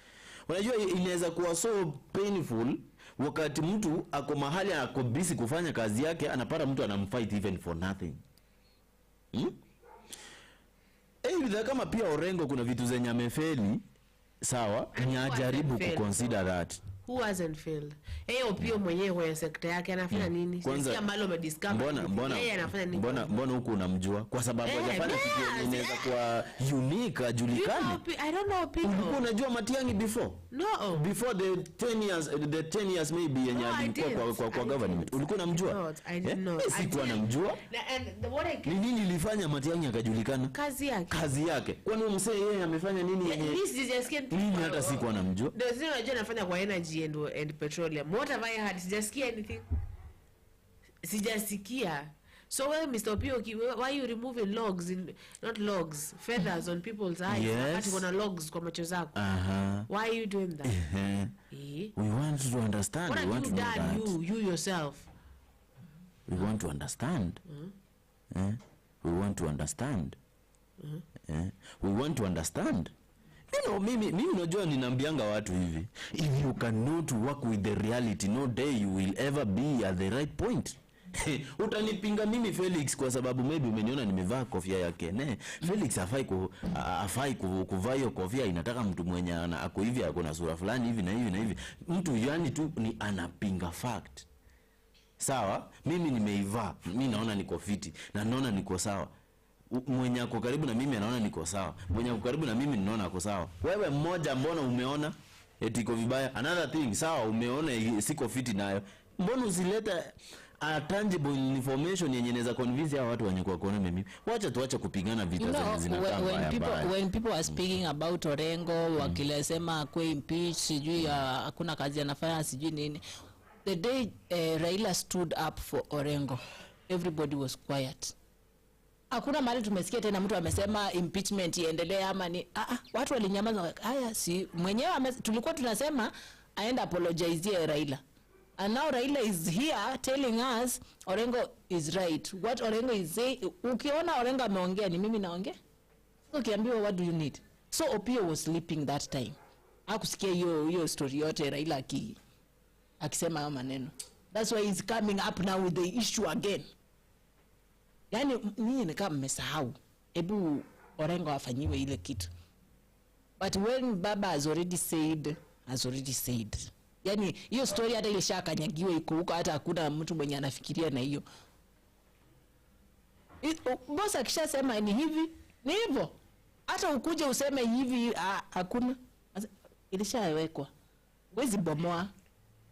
Unajua inaweza kuwa so painful wakati mtu ako mahali ako busy kufanya kazi yake, anapata mtu anamfight even for nothing. Kama pia Orengo kuna vitu zenye amefeli, sawa, ni ajaribu kuconsider that. Who hasn't failed? Opiyo mwenyewe kwa sekta yake anafanya nini? Sisi ambalo umediscover. Yeye anafanya nini? Mbona huko unamjua? Kwa sababu hajafanya kitu inaweza kuwa unique, ajulikane. I don't know people. Ulikuwa unajua Matiang'i before? No. Before the 10 years maybe yenye alikuwa kwa government. Ulikuwa unamjua? I didn't know. Sikuwa namjua. Ni nini ilifanya Matiang'i akajulikana? Kazi yake. Kwani msee yeye amefanya nini yenye? Mimi hata sikuwa namjua. Ndio sio unajua anafanya kwa energy and petroleum. What have I had? Sijasikia anything. Sijasikia. So well, Mr. Opiyo, why are you removing feathers on people's eyes? Yes. Kuna logs kwa macho zako. Why are you doing that? We want to understand. What have you done, you yourself? We want to understand. We want to understand. We want to understand. Mimi unajua ninaambianga watu hivi, if you cannot work with the reality, no day you will ever be at the right point. Utanipinga mimi Felix kwa sababu maybe umeniona nimevaa kofia yake. Felix hafai kuvaa hiyo kofia, inataka mtu mwenye ako hivi, ako na sura fulani hivi na hivi na hivi. Mtu yani tu ni anapinga fact. Sawa? Mimi nimeivaa, mimi naona niko fiti na naona niko sawa. Mwenye ako karibu na mimi anaona niko sawa. Mwenye ako karibu na mimi ninaona ako sawa. Wewe mmoja mbona umeona eti iko vibaya? Another thing, sawa umeona siko fiti nayo. Mbona usileta a tangible information yenye inaweza convince hao watu wenye kwa kuona mimi? Wacha tuache kupigana vita zenye zinakaa. When people are speaking about Orengo, wakilesema kwa impeach, sijui hakuna kazi anafanya, sijui nini. The day Raila stood up for Orengo, everybody was quiet. Hakuna mahali tumesikia tena mtu amesema impeachment iendelee ama ni watu walinyamaza. Haya, si mwenyewe tulikuwa tunasema aenda apologize Raila. And now Raila is here telling us Orengo is right. What Orengo is saying, ukiona Orengo ameongea ni mimi naongea. Ukiambiwa what do you need? So Opiyo was sleeping that time. Hakusikia hiyo story yote Raila akisema hayo maneno. That's why he's coming up now with the issue again. Yani nyinyi ni kama mmesahau. Hebu Orengo afanyiwe ile kitu. But when Baba has already said. Yani hiyo story hata ile shaka nyagiwa iko huko, hata hakuna mtu mwenye anafikiria na hiyo. Boss akishasema ni hivi, ni hivyo. Hata ukuje useme hivi hakuna. Ilishawekwa. Wezi bomoa.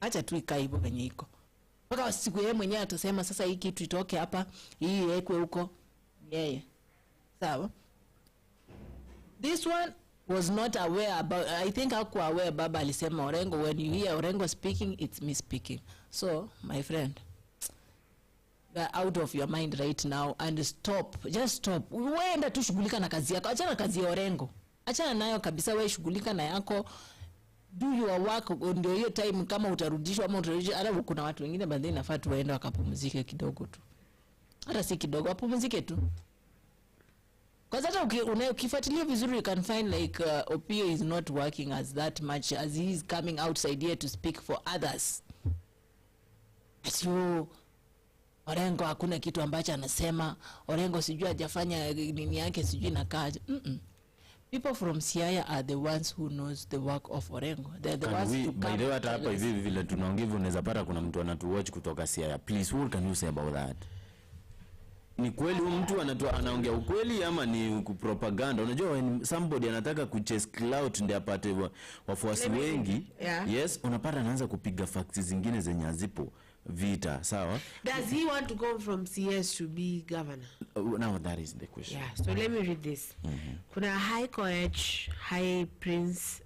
Acha tu ikae hivyo venye iko. Mpaka siku yeye mwenyewe atasema sasa hii kitu itoke hapa, hii iwekwe huko. Yeye. Sawa? This one was not aware about, I think hakuwa aware Baba alisema Orengo, when you hear Orengo speaking, it's me speaking. So, my friend, get out of your mind right now and stop. Just stop. Weenda tu shughulika na kazi yako. Achana kazi ya Orengo. Achana nayo kabisa, wewe shughulika na yako. Do your work. Ndio hiyo time kama utarudishwa ama utarudishwa. Hata kuna watu wengine baadaye nafaa tu waende wakapumzike kidogo tu. Hata si kidogo, wapumzike tu. Because hata ukifuatilia vizuri you can find like Opiyo is not working as that much as he is coming outside here to speak for others. As you Orengo hakuna kitu ambacho anasema, Orengo sijui hajafanya nini yake sijui nakaje. People from Siaya are the ones who knows the work of Orengo. They're the ones to come. By the way, hapa hivi vile tunaongea unaweza pata kuna mtu anatuwatch kutoka Siaya. Please, what can you say about that? Ni kweli mtu anaongea ukweli ama ni propaganda? Unajua when somebody anataka kuchase clout ndio apate wafuasi wengi, yes, unapata anaanza kupiga facts zingine zenye hazipo vita, sawa? Does he want to come from CS to be governor? Now that is the question. Yeah, so let me read this. Kuna High Coach, High Prince,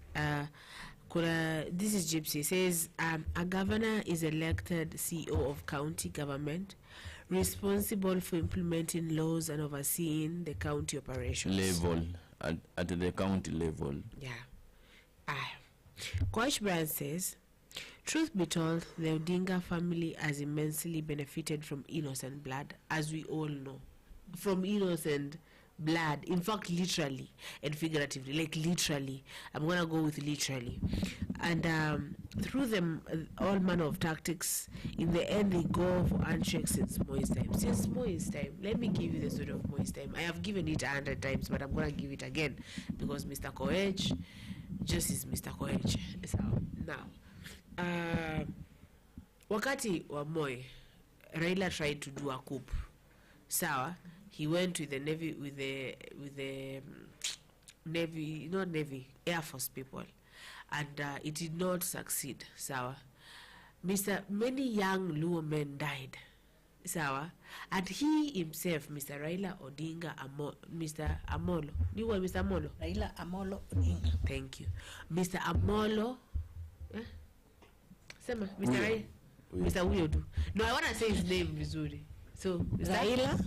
this is Gypsy, says a governor is elected CEO of county government responsible for implementing laws and overseeing the county operations. Level, at the county level. Yeah. Coach Brand says Truth be told, the Odinga family has immensely benefited from innocent blood, as we all know. From innocent blood, in fact, literally and figuratively, like literally. I'm gonna go with literally. And through them, all manner of tactics, in the end, they go for handshakes since Moi's time. Since Moi's time, let me give you the story of Moi's time. I have given it 100 times, but I'm gonna give it again because Mr. Koech just is Mr. Koech. So now, wakati wa Moi, Raila tried to do a coup. Sawa, he went with the navy, with the navy, not navy, air force people, and it did not succeed. Sawa, many young Luo men died. Sawa, and he himself, Mr. Raila Odinga Mr. Amolo, you were Mr. Amolo? Raila Amolo Odinga. Thank you, Mr. Amolo. Sema, Mr. Raila, Mr. Uyodu. No, I want to say his name vizuri. So, Mr. Raila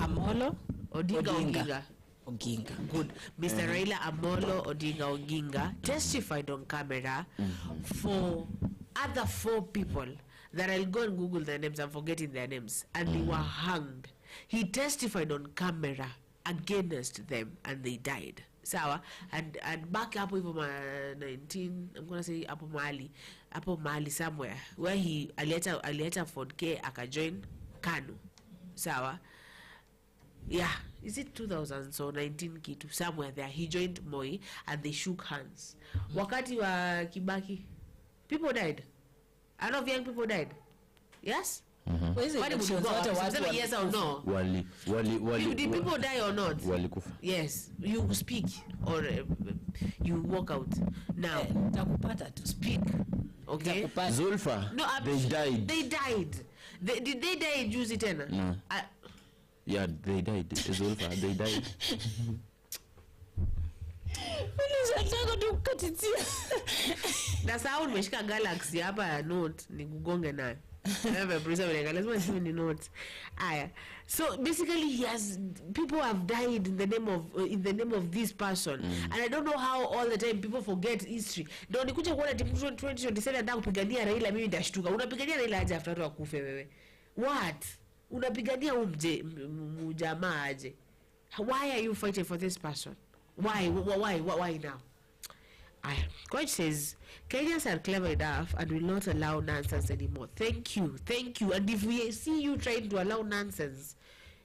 Amolo Odinga. Oginga. Good. Mr. Raila Amolo Odinga Oginga testified on camera for other 4 people that I'll go and Google their names. I'm forgetting their names. And they were hanged. He testified on camera against them and they died. Sawa, and back up with 19, I'm gonna say Apo Mali somewhere where he later Ford K akajoin Kanu. Sawa, yeah, is it 2000 so 19 kitu somewhere there he joined Moi and they shook hands. Wakati wa Kibaki, people died. A lot of young people died. Yes. Yes or no? Did people die or not? Yes. You speak or you walk out. Now, to speak. Okay. Zulfa. No, they died. They died. Did they die in Juicy Tena? No. Yeah, they died. Zulfa, they died. That's how nimeshika Galaxy hapa note ni kugonge nayo. So basically, people have died in the name of this person, and I don't know how all the time people forget history. Ndio nikuja kuona 2027 nataka kupigania Raila, mimi ndashtuka. Unapigania Raila aje after akufe wewe? What? Unapigania mjamaa aje? Why are you fighting for this person? Why now? Coach says Kenyans are clever enough and will not allow nonsense anymore. Thank you. And if we see you trying to allow nonsense,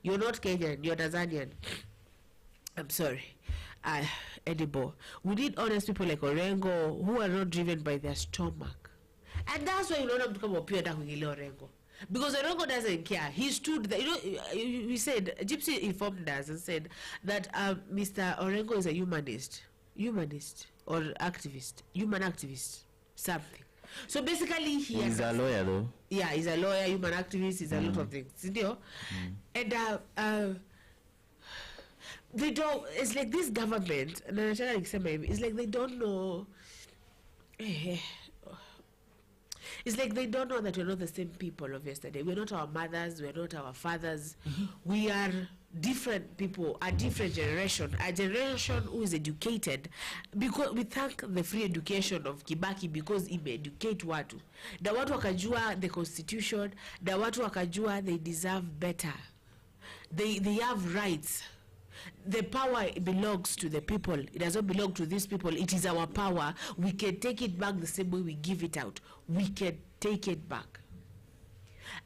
you're not Kenyan, you're Tanzanian. I'm sorry. Edible. We need honest people like Orengo who are not driven by their stomach. And that's why you don't have to come up here and Orengo. Because Orengo doesn't care. He stood there. We said, Gypsy informed us and said that Mr. Orengo is a humanist or activist, human activist, something. So basically, he's a lawyer, though. Yeah, he's a lawyer, human activist, he's a lot of things. And they don't. It's like this government, and it's like they don't know. It's like they don't know that we're not the same people of yesterday. We're not our mothers, we're not our fathers. We are different people, a different generation, a generation who is educated, because we thank the free education of Kibaki because he may educate watu. Da watu wakajua the constitution, da watu wakajua they deserve better. They have rights. The power belongs to the people. It does not belong to these people. It is our power. We can take it back the same way we give it out. We can take it back.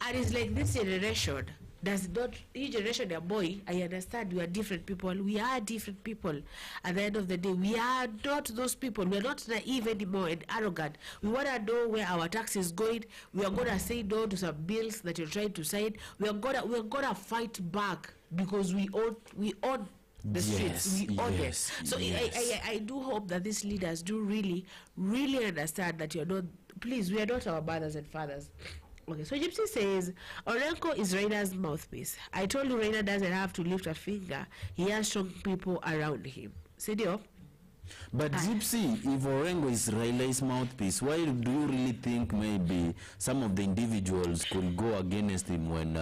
And it's like this generation does not, each generation, a boy, I understand we are different people. We are different people. At the end of the day, we are not those people. We are not naive anymore and arrogant. We want to know where our tax is going. We are going to say no to some bills that you're trying to sign. We are gonna fight back because we own the streets. We own it. So I do hope that these leaders do really, really understand that you're not, please, we are not our mothers and fathers. Okay, so Gypsy says, Orengo is Raila's mouthpiece. I told you Raila doesn't have to lift a finger. He has strong people around him. Sidio? But Gypsy, if Orengo is Raila's mouthpiece, why do you really think maybe some of the individuals could go against him when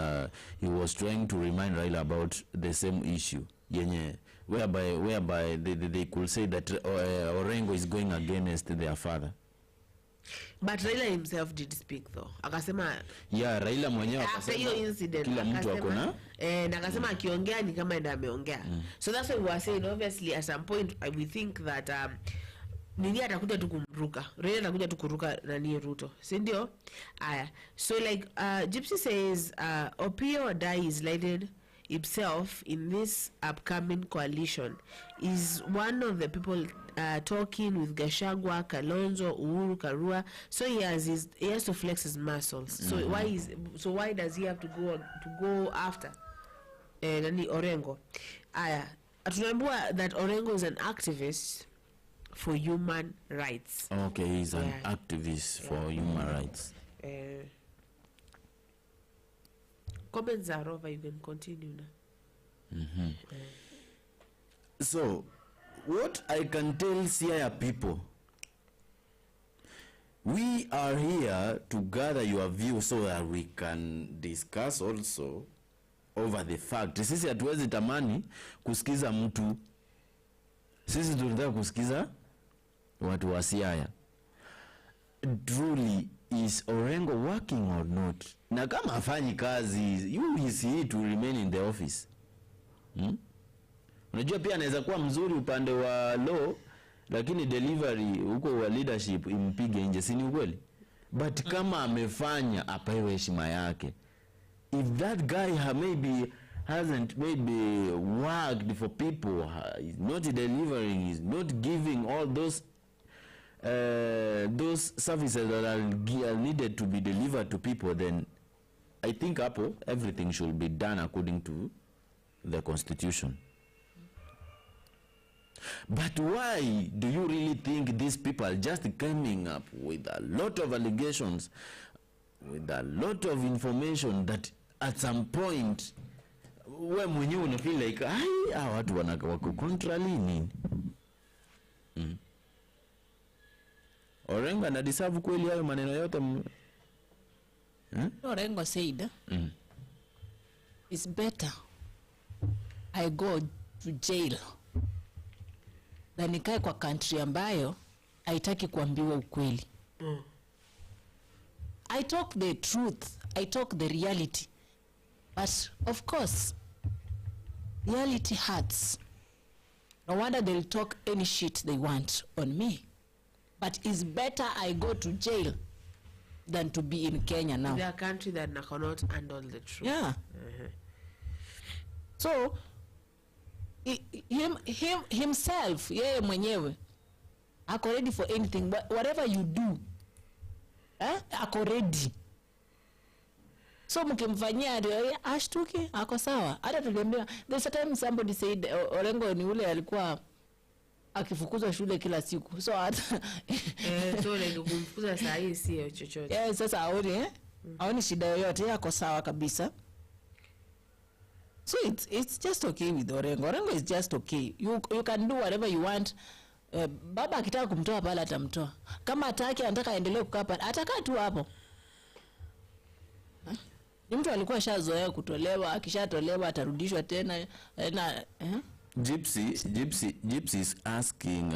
he was trying to remind Raila about the same issue? Whereby they could say that Orengo is going against their father? But Raila himself did speak though. Akasema Raila mwenyewe after hiyo incident kila mtu akona na akasema akiongea ni kama ndio ameongea. So that's why we were saying obviously at some point we think that nini atakuja tu kumruka. Raila atakuja tu kuruka nani Ruto. Si ndio? Aya. So like Gypsy says Opiyo Wandayi is lighted himself in this upcoming coalition, is one of the people talking with Gachagua, Kalonzo, Uhuru, Karua. So he has to flex his muscles. So why does he have to go after nani Orengo? Aya, tunaambiwa that Orengo is an activist for human rights. Okay, he's an activist for human rights. Comments are over, you can continue now. So, what I can tell Siaya people, we are here to gather your view so that we can discuss also over the fact. Sisi hatuwezi tamani kusikiza mtu. Sisi tunataka kusikiza watu wa Siaya. Truly, is Orengo working or not? Na kama hafanyi kazi, you is he to remain in the office. Unajua pia anaweza kuwa mzuri upande wa law, lakini delivery huko wa leadership impige nje, si ni ukweli? But kama amefanya apewe heshima yake. If that guy hasn't worked for people, is not delivering, is not giving all those services that are needed to be delivered to people, then I think everything should be done according to the constitution. But why do you really think these people are just coming up with a lot of allegations, with a lot of information that at some point we mwenyewe una feel like watu wako contrary nini? Orengo na deserve kweli hayo maneno yote? Orengo said it's better I go to jail than nikae kwa country ambayo haitaki kuambiwa ukweli. I talk the truth, I talk the reality, but of course reality hurts. No wonder they'll talk any shit they want on me. But it's better I go to jail than to be in Kenya now. They are a country that cannot handle the truth. Yeah. So himself, yeye mwenyewe ako ready for anything. Whatever you do, ako ready. So mkimfanyia ashtuki, ako sawa. Hata tuliambiwa, there's a time somebody said Orengo ni ule alikuwa akifukuzwa shule kila siku. So hata so like kumfukuza saa hii sio chochote. Sasa aoni shida yoyote, yako sawa kabisa. So it's just okay with Orengo. Orengo is just okay. You can do whatever you want. Baba akitaka kumtoa pale atamtoa. Kama hataki anataka aendelee kukaa pale, atakaa tu hapo. Ni mtu alikuwa shazoea kutolewa, akishatolewa atarudishwa tena Gypsy is asking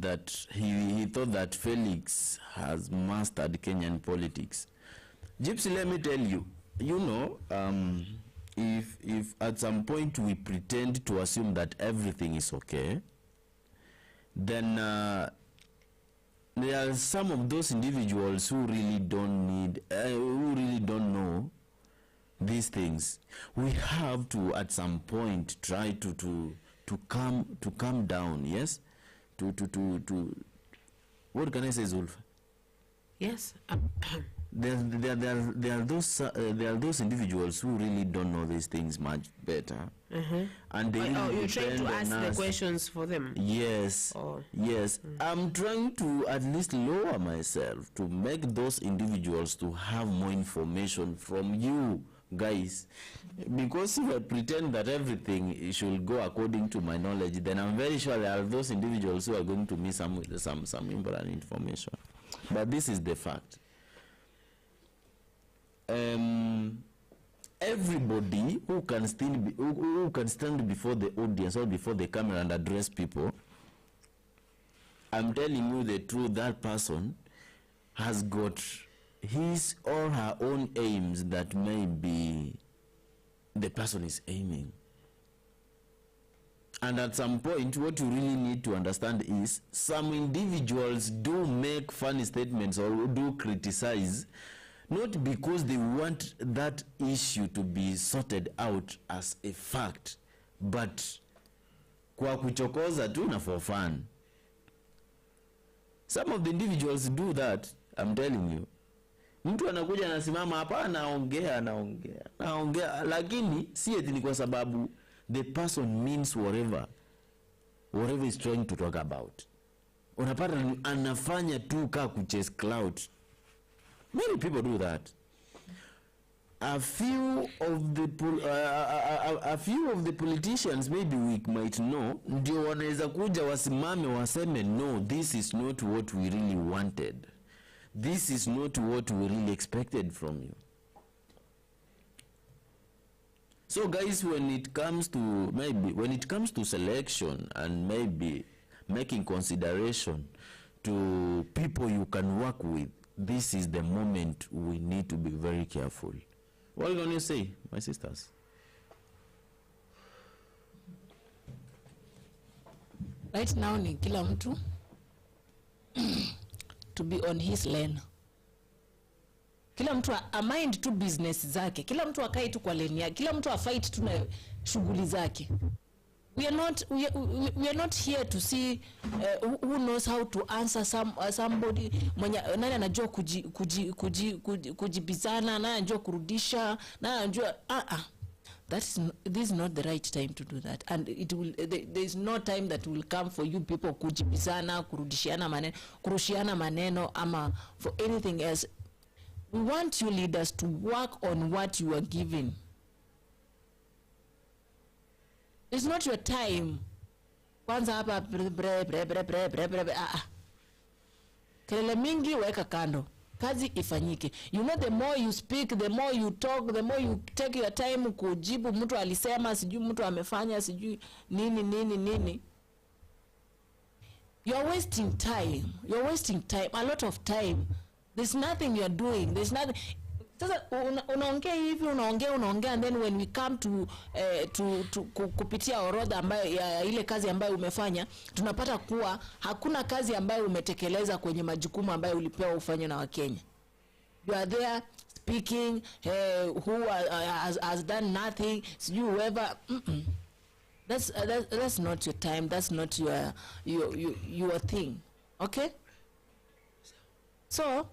that he thought that Felix has mastered Kenyan politics. Gypsy, let me tell you, if at some point we pretend to assume that everything is okay, then there are some of those individuals who really don't know these things. We have to at some point try to calm down. Yes, to what can I say, Zulfa? Yes. There are those individuals who really don't know these things much better, and they you're trying to ask the questions for them. Yes. Yes. I'm trying to at least lower myself to make those individuals to have more information from you guys, because if I pretend that everything should go according to my knowledge, then I'm very sure there are those individuals who are going to miss some important information. But this is the fact. Everybody who can stand before the audience or before the camera and address people, I'm telling you the truth, that person has got his or her own aims that maybe the person is aiming. And at some point, what you really need to understand is some individuals do make funny statements or do criticize, not because they want that issue to be sorted out as a fact, but kwa kuchokoza tu na for fun. Some of the individuals do that, I'm telling you. Mtu anakuja anasimama hapa anaongea, lakini si eti ni kwa sababu the person means whatever is trying to talk about. Unapata anafanya tu ka kuchase clout. Many people do that. A few of the politicians maybe we might know, ndio wanaweza kuja wasimame waseme no, this is not what we really wanted. This is not what we really expected from you. So guys, when it comes to selection and maybe making consideration to people you can work with, this is the moment we need to be very careful. What can you say, my sisters? Right now ni kila mtu to be on his lane. Kila mtu a mind to business zake. Kila mtu akae tu kwa lane yake. Kila mtu a fight tu na shughuli zake. We are not here to see who knows how to answer somebody mwenye nani anajua kujibizana, nani anajua kurudisha, nani anajua this is not the right time to do that, and there is no time that will come for you people kujibizana, kurushiana maneno ama for anything else. We want you leaders to work on what you are given. It's not your time. Kwanza hapa kelele mingi weka kando. Kazi ifanyike. You know, the more you speak, the more you talk, the more you take your time kujibu mtu alisema, sijui mtu amefanya, sijui nini. You're wasting time. You're wasting time, a lot of time. There's nothing you're doing. There's nothing. Sasa unaongea hivi, unaongea, and then when we come to kupitia orodha ambayo ya ile kazi ambayo umefanya, tunapata kuwa hakuna kazi ambayo umetekeleza kwenye majukumu ambayo ulipewa ufanye na Wakenya. You are there speaking, who has done nothing, you whoever. That's not your time. That's not your thing. Okay? So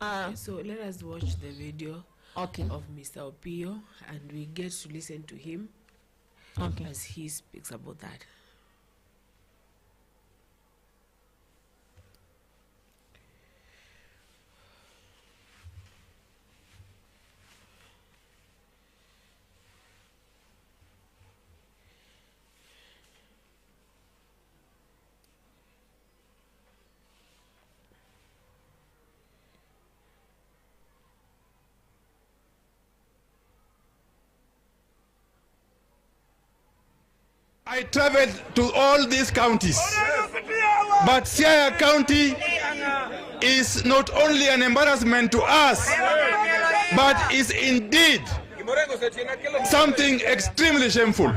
let us watch the video of Mr. Opiyo, and we get to listen to him as he speaks about that. I traveled to all these counties, but Siaya County is not only an embarrassment to us, but is indeed something extremely shameful.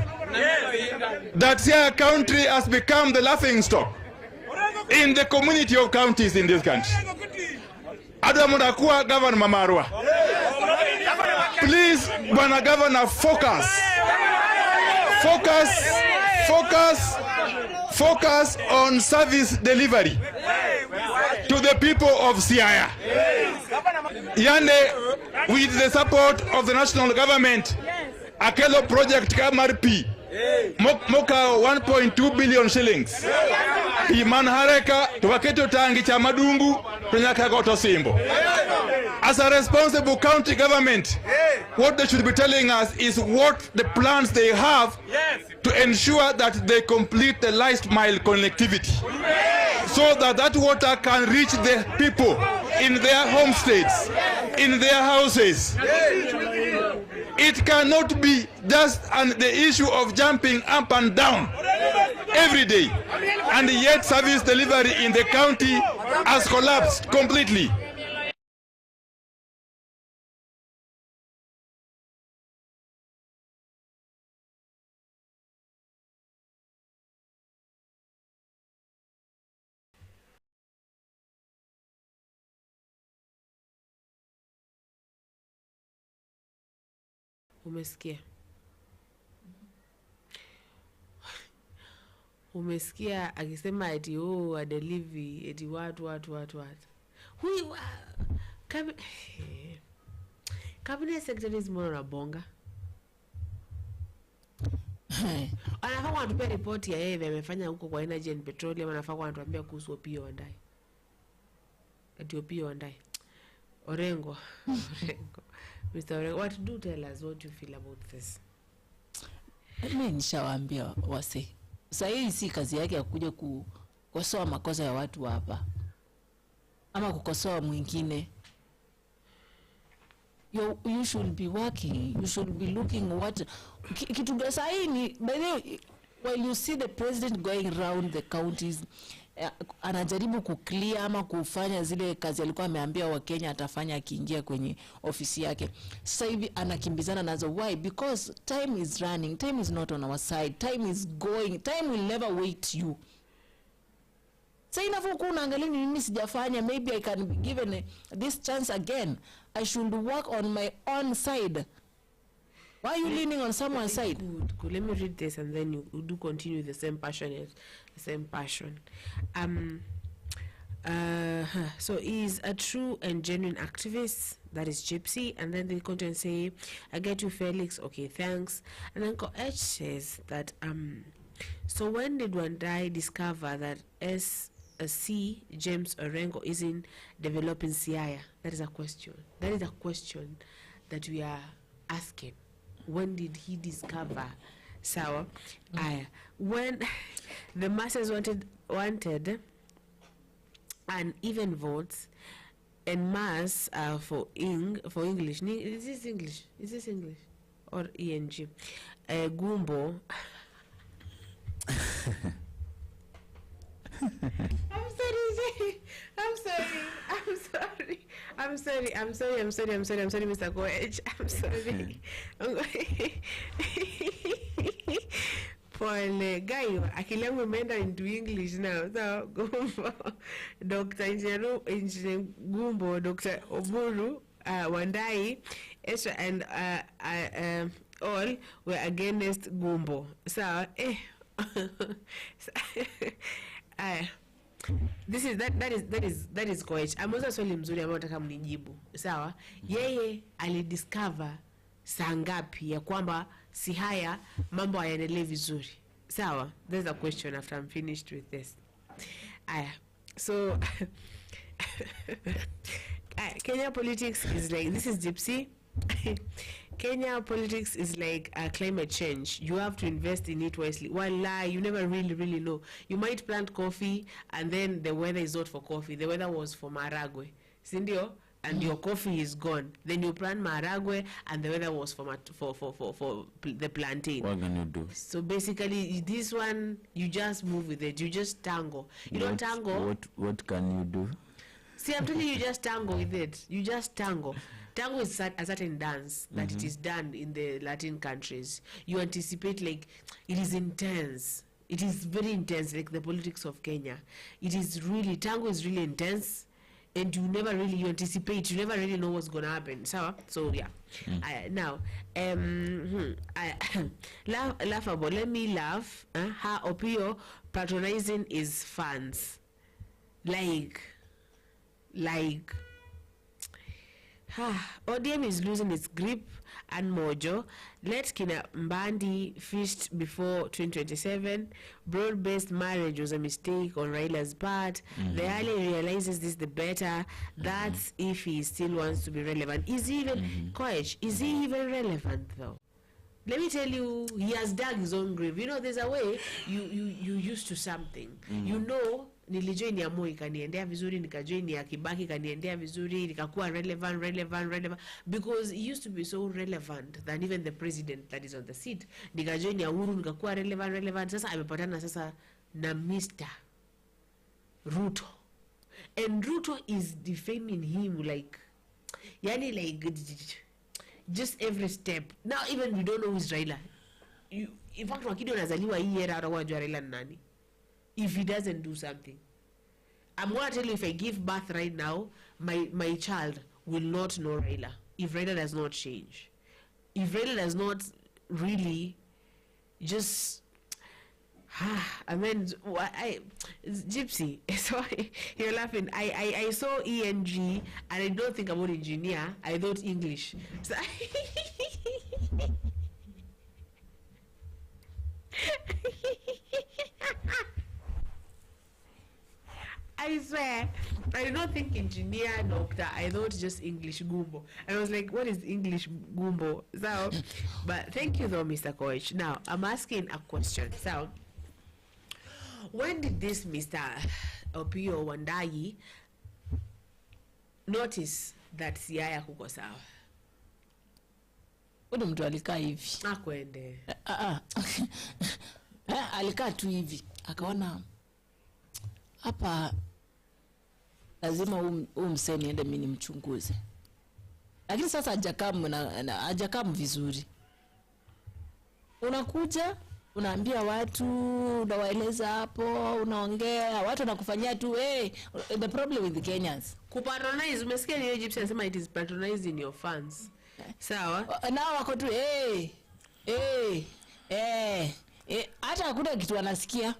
That Siaya County has become the laughingstock in the community of counties in this country. Adamudakuwa Governor Mamarwa, please, Bwana Governor, focus on service delivery to the people of Siaya. Yande, with the support of the national government, Akelo project MRP, moka 1.2 billion shillings. Imanhareka, tuwaketo tangi cha madungu, tunyaka goto simbo. As a responsible county government, what they should be telling us is what the plans they have to ensure that they complete the last mile connectivity, so that water can reach the people in their homesteads, in their houses. It cannot be just the issue of jumping up and down every day, and yet service delivery in the county has collapsed completely. Umesikia? Umesikia akisema eti adelivi eti what. Huyu cabinet secretaries mbona unabonga? Anafaa kutupa report ya yeye amefanya huko kwa energy and petroleum, anafaa kutuambia kuhusu Opiyo Wandayi. Eti Opiyo Wandayi. Orengo. Mr. Orengo, what do tell us what you feel about this? Mimi nishawaambia wase. Sasa hii si kazi yake ya kuja kukosoa makosa ya watu hapa. Ama kukosoa mwingine. You should be working. You should be looking what kitu gasa hii ni by the way, while you see the president going around the counties anajaribu kuclear ama kufanya zile kazi alikuwa ameambia wa Kenya atafanya akiingia kwenye ofisi yake. Sasa hivi anakimbizana nazo. Why? Because time is running. Time is not on our side. Time is going. Time will never wait you. Sasa inapokuwa unaangalia nini sijafanya, maybe I can be given this chance again. I should work on my own side. Why are you leaning on someone's side? Good. Let me read this and then you do continue the same passion. So he's a true and genuine activist. That is Gypsy. And then they continue and say, I get you, Felix. Okay, thanks. And then H says that so when did Wandayi discover that C James Orengo is in developing Siaya? That is a question. That is a question that we are asking. When did he discover Sawa? When the masses wanted an even votes en masse for English. Is this English? Is this English or ENG? Gumbo. I'm sorry, Mr. Coach. I'm sorry. Pole, guy, akili yangu imeenda into English now. So, Gumbo, Dr. Engineer Gumbo, Dr. Oburu, Wandayi, and all were against Gumbo. So, that is coach. I'm also swali mzuri ambao nataka mnijibu. Sawa? Yeye alidiscover saa ngapi ya kwamba si haya mambo hayaendelee vizuri. Sawa? There's a question after I'm finished with this. So Kenya politics is like, this is Gypsy. Kenya politics is like climate change. You have to invest in it wisely. Wallah, you never really know. You might plant coffee and then the weather is not for coffee. The weather was for maragwe. Sindio? And your coffee is gone. Then you plant maragwe and the weather was for the plantain. What can you do? So basically, this one, you just move with it. You just tango. You don't tango. What can you do? See, I'm telling you, just tango with it. You just tango. Tango is a certain dance that it is done in the Latin countries. You anticipate, like, it is intense. It is very intense, like the politics of Kenya. It is really, tango is really intense, and you never really, you anticipate, you never really know what's going to happen. So yeah. Now, laughable. Let me laugh. How Opiyo patronizing is fans. Like, ODM is losing its grip and mojo. Let Kina Mbandi feast before 2027. Broad-based marriage was a mistake on Raila's part. The earlier he realizes this, the better. That's if he still wants to be relevant. Is he even, Coach, is he even relevant though? Let me tell you, he has dug his own grave. You know, there's a way you used to something. You know, nilijoin ya Moi kaniendea vizuri, nikajoin ya Kibaki kaniendea vizuri, nikakuwa relevant, because he used to be so relevant than even the president that is on the seat. Nikajoin ya Uhuru, nikakuwa relevant. Sasa amepatana sasa na Mr. Ruto. And Ruto is defaming him like just every step. Now even we don't know who's Raila. In fact, wakidi wanazaliwa hii era atakuwa anajua Raila ni nani if he doesn't do something. I'm going to tell you, if I give birth right now, my child will not know Raila if Raila does not change. If Raila does not really just I mean, Gypsy, sorry, you're laughing. I saw ENG and I don't think about engineer, I thought English. So I swear, I did not think engineer, doctor. I thought just English gumbo. And I was like, what is English gumbo? So, but thank you though, Mr. Coach. Now, I'm asking a question. So, when did this Mr. Opiyo Wandayi notice that Siaya kuko sawa? Huyo mtu alikaa hivi. Akwende. Alikaa tu hivi. Akaona hapa lazima msee niende mimi nimchunguze. Lakini sasa hajakamu vizuri. Unakuja, unaambia watu, unawaeleza hapo, unaongea, watu wanakufanyia tu, the problem with the Kenyans. Kupatronize, umesikia ni Egyptian anasema it is patronizing your fans. Sawa? Nao wako tu hata hakuna kitu wanasikia.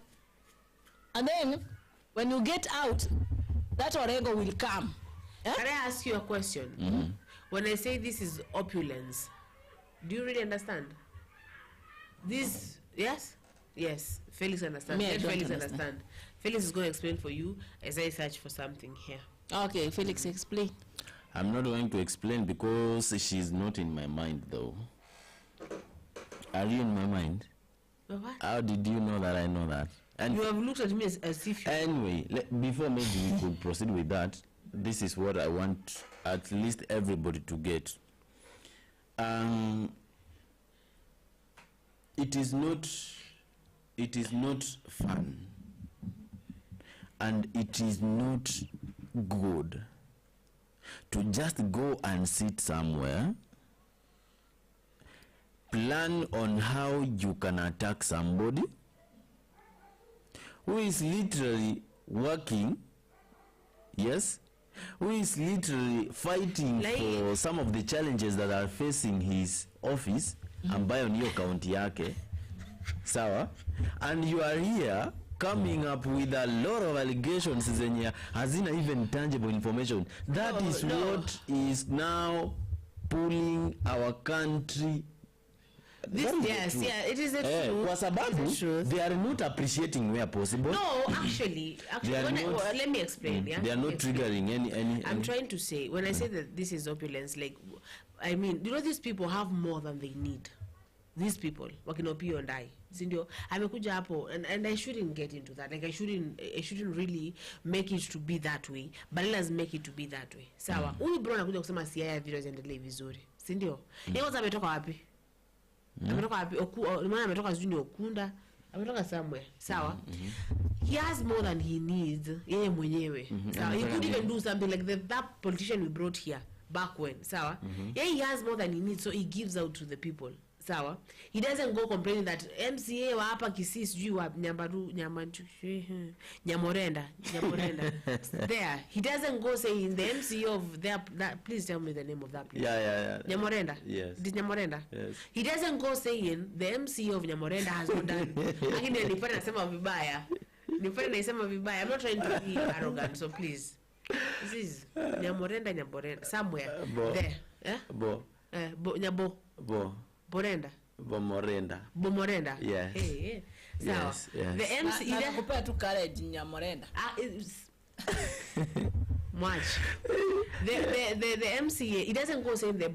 And then when you get out, that Orengo will come. Can I ask you a question? When I say this is opulence, do you really understand? This, yes? Yes. Felix understands. Me, I don't Felix understand. Felix is going to explain for you as I search for something here. Okay, Felix, explain. I'm not going to explain because she's not in my mind though. Are you in my mind? What? How did you know that I know that? And you have looked at me as if you... Anyway, before maybe we could proceed with that, this is what I want at least everybody to get. It is not fun, and it is not good to just go and sit somewhere, plan on how you can attack somebody who is literally working, yes, who is literally fighting for some of the challenges that are facing his office, ambayo niyo county yake, sawa, and you are here coming up with a lot of allegations zenye hazina even tangible information. That is what is now pulling our country. Yes, yeah, it is the truth. Kwa sababu they are not appreciating where possible. No, actually let me explain. They are not triggering any. I'm trying to say, when I say that this is opulence, like, I mean, you know, these people have more than they need. These people, wakina Opiyo and I, sindio, amekuja hapo, and I shouldn't get into that. Like, I shouldn't really make it to be that way, but let's make it to be that way. Sawa, huyu bro anakuja kusema Siaya videos endelee vizuri, sindio? Yeye kwanza ametoka wapi? Ametoka wapi? Maana ametoka sijui ni Okunda, ametoka somewhere. Sawa? He has more than he needs, yeye mwenyewe. Sawa? He could even do something like that politician we brought here back when. Sawa? Yeah, he has more than he needs, so he gives out to the people. Sawa? He doesn't go complaining that MCA wa hapa Kisii sijui wa Nyamorenda. There. He doesn't go saying the MCA of that, please tell me the name of that place. Yeah. Nyamorenda. Yes. It is Nyamorenda. Yes. He doesn't go saying the MCA of Nyamorenda has not done. Lakini nilipenda nasema vibaya. I'm not trying to be arrogant, so please. This is Nyamorenda somewhere there. Nyabo. Borenda. Bomorenda. Yeah. Hey. Yes. The MC nakupea tu courage Nyamorenda. Much. The MCA, he doesn't go saying that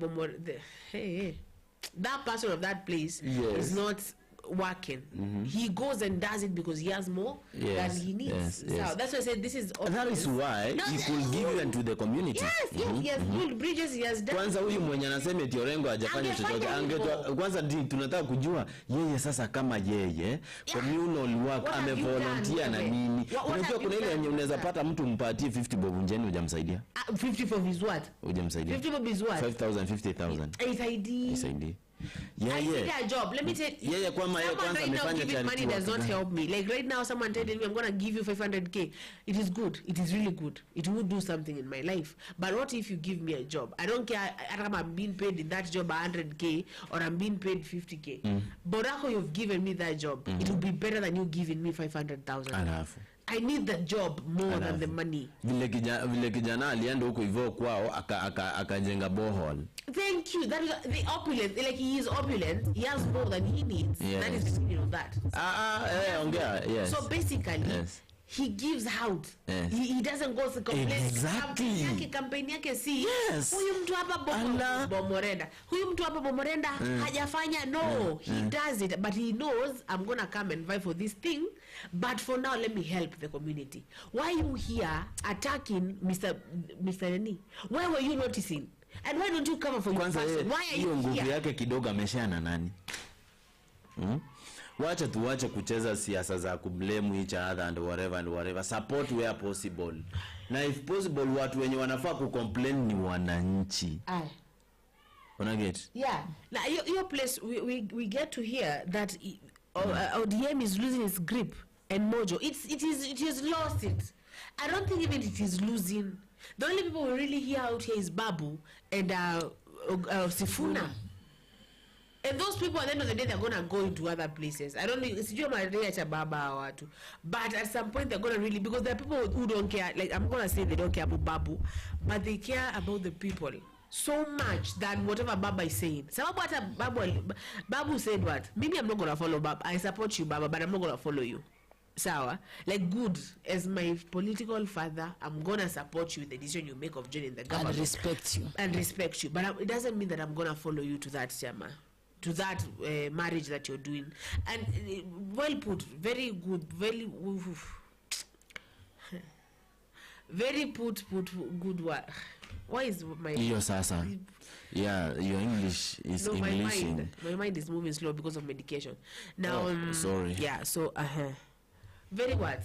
person of that place is not working. He goes and does it because he has more than he needs. So that's why I said this is obvious. That is why he could give it to the community. Yes, he has built bridges, he has done. Kwanza huyu mwenye anasema eti Orengo hajafanya chochote, kwanza tunataka kujua yeye sasa kama yeye communal work amevolunteer na nini. Unajua kuna ile yenye unaweza pata mtu mpatie 50 bob njeni hujamsaidia. 50 for his what? Hujamsaidia. 50 bob is what? 5,000, 50,000. It's ID. I need a job. Let me tell you. Someone right now giving money does not help me. Like right now, someone telling me I'm going to give you 500k. It is good. It is really good. It will do something in my life. But what if you give me a job? I don't care if I'm being paid in that job 100k or I'm being paid 50k. But after you've given me that job, it will be better than you giving me 500,000. I need the job more than the money. Vile kijana alienda huko hivyo kwao akajenga borehole. Thank you. That is the opulent. Like he is opulent. He has more than he needs. Yes. That is, you know that. Yes. So basically, he gives out. Yes. He doesn't go to complain. Exactly. Campaign yake si. Yes. Huyu mtu hapa bomorenda. Huyu mtu hapa bomorenda hajafanya. No, he does it, but he knows I'm gonna come and vie for this thing. But for now, let me help the community. Why are you here attacking Mr. Nani? Where were you noticing? And why don't you cover for your person? Why are you here? Nguvu yake kidogo ameshana na nani? Wacha tuache kucheza siasa za kublame each other and whatever. Support where possible. Na if possible watu wenye wanafaa kucomplain ni wananchi. Una get? Yeah. Now your place we get to hear that ODM is losing its grip and mojo. It has lost it. I don't think even it is losing. The only people we really hear out here is Babu and Sifuna. And those people at the end of the day they're gonna go into other places. I don't know, but at some point they're gonna really, because there are people who don't care. Like I'm gonna say they don't care about Babu, but they care about the people so much than whatever Baba is saying. Babu said what? Maybe I'm not gonna follow Baba. I support you, Baba, but I'm not gonna follow you. Sawa, like good, as my political father, I'm gonna support you in the decision you make of joining the government and respect you. But it doesn't mean that I'm gonna follow you to that Shama, to that marriage that you're doing. And well put, very good, very good work. Why is my sasa? Yeah, your English is Englishing. My mind is moving slow because of medication. Now, sorry. Yeah, so very what?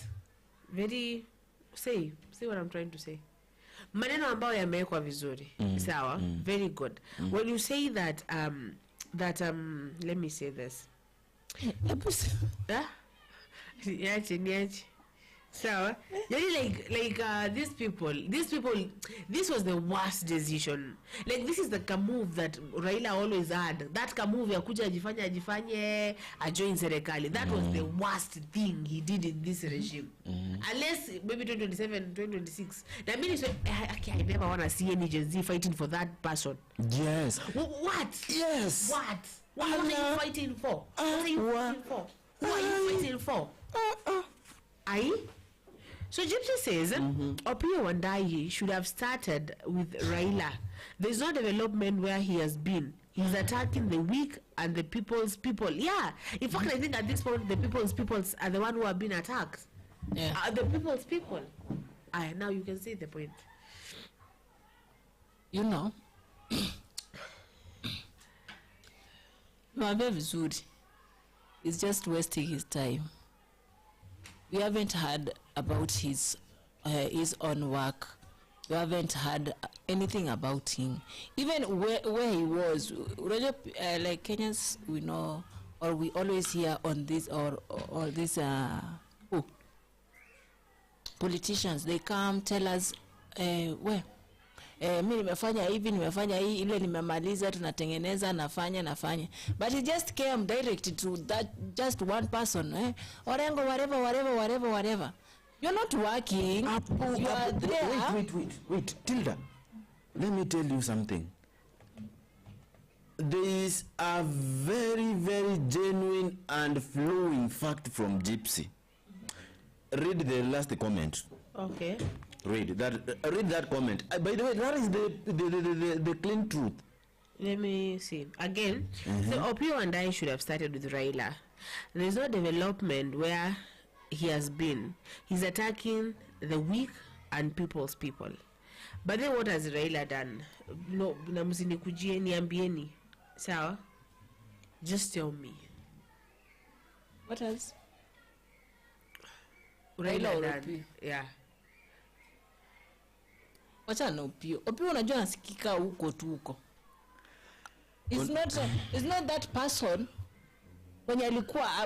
Very say what I'm trying to say. Maneno ambayo yamewekwa vizuri. Sawa? Very good. When you say that let me say this. So like these people, this was the worst decision. Like this is the move that Raila always had. That move ya kuja ajifanye ajoin serikali. That was the worst thing he did in this regime. Unless maybe 2027, 2026. That means I never want to see any Gen Z fighting for that person. Yes. What? Yes. What are you fighting for? What are you fighting for? Who are you fighting for? So Gypsy says Opiyo Wandayi should have started with Raila. There's no development where he has been. He's attacking the weak and the people's people. Yeah. In fact, I think at this point the people's are the one who have been attacked. Yeah. The people's people. Now you can see the point. You know. Vizuri is just wasting his time. We haven't heard about his own work. We haven't heard anything about him. Even where he was, like Kenyans, we know, or we always hear on this or these politicians. They come tell us where. Mimi nimefanya hivi, nimefanya hii, ile nimemaliza, tunatengeneza, nafanya. But he just came direct to that just one person. Orengo, whatever. You're not working. You are there. Wait, Tilda. Let me tell you something. There is a very, very genuine and flowing fact from Gypsy. Read the last comment. Okay. Read that comment. By the way, that is the clean truth. Let me see again. So Opiyo and I should have started with Raila. There's no development where he has been. He's attacking the weak and people's people. But then what has Raila done? No, namsinikujie niambieni. Sawa? Just tell me. What else? Raila done. Yeah. Wacha na Opiyo. Opiyo unajua nasikika huko tu huko. It's not that person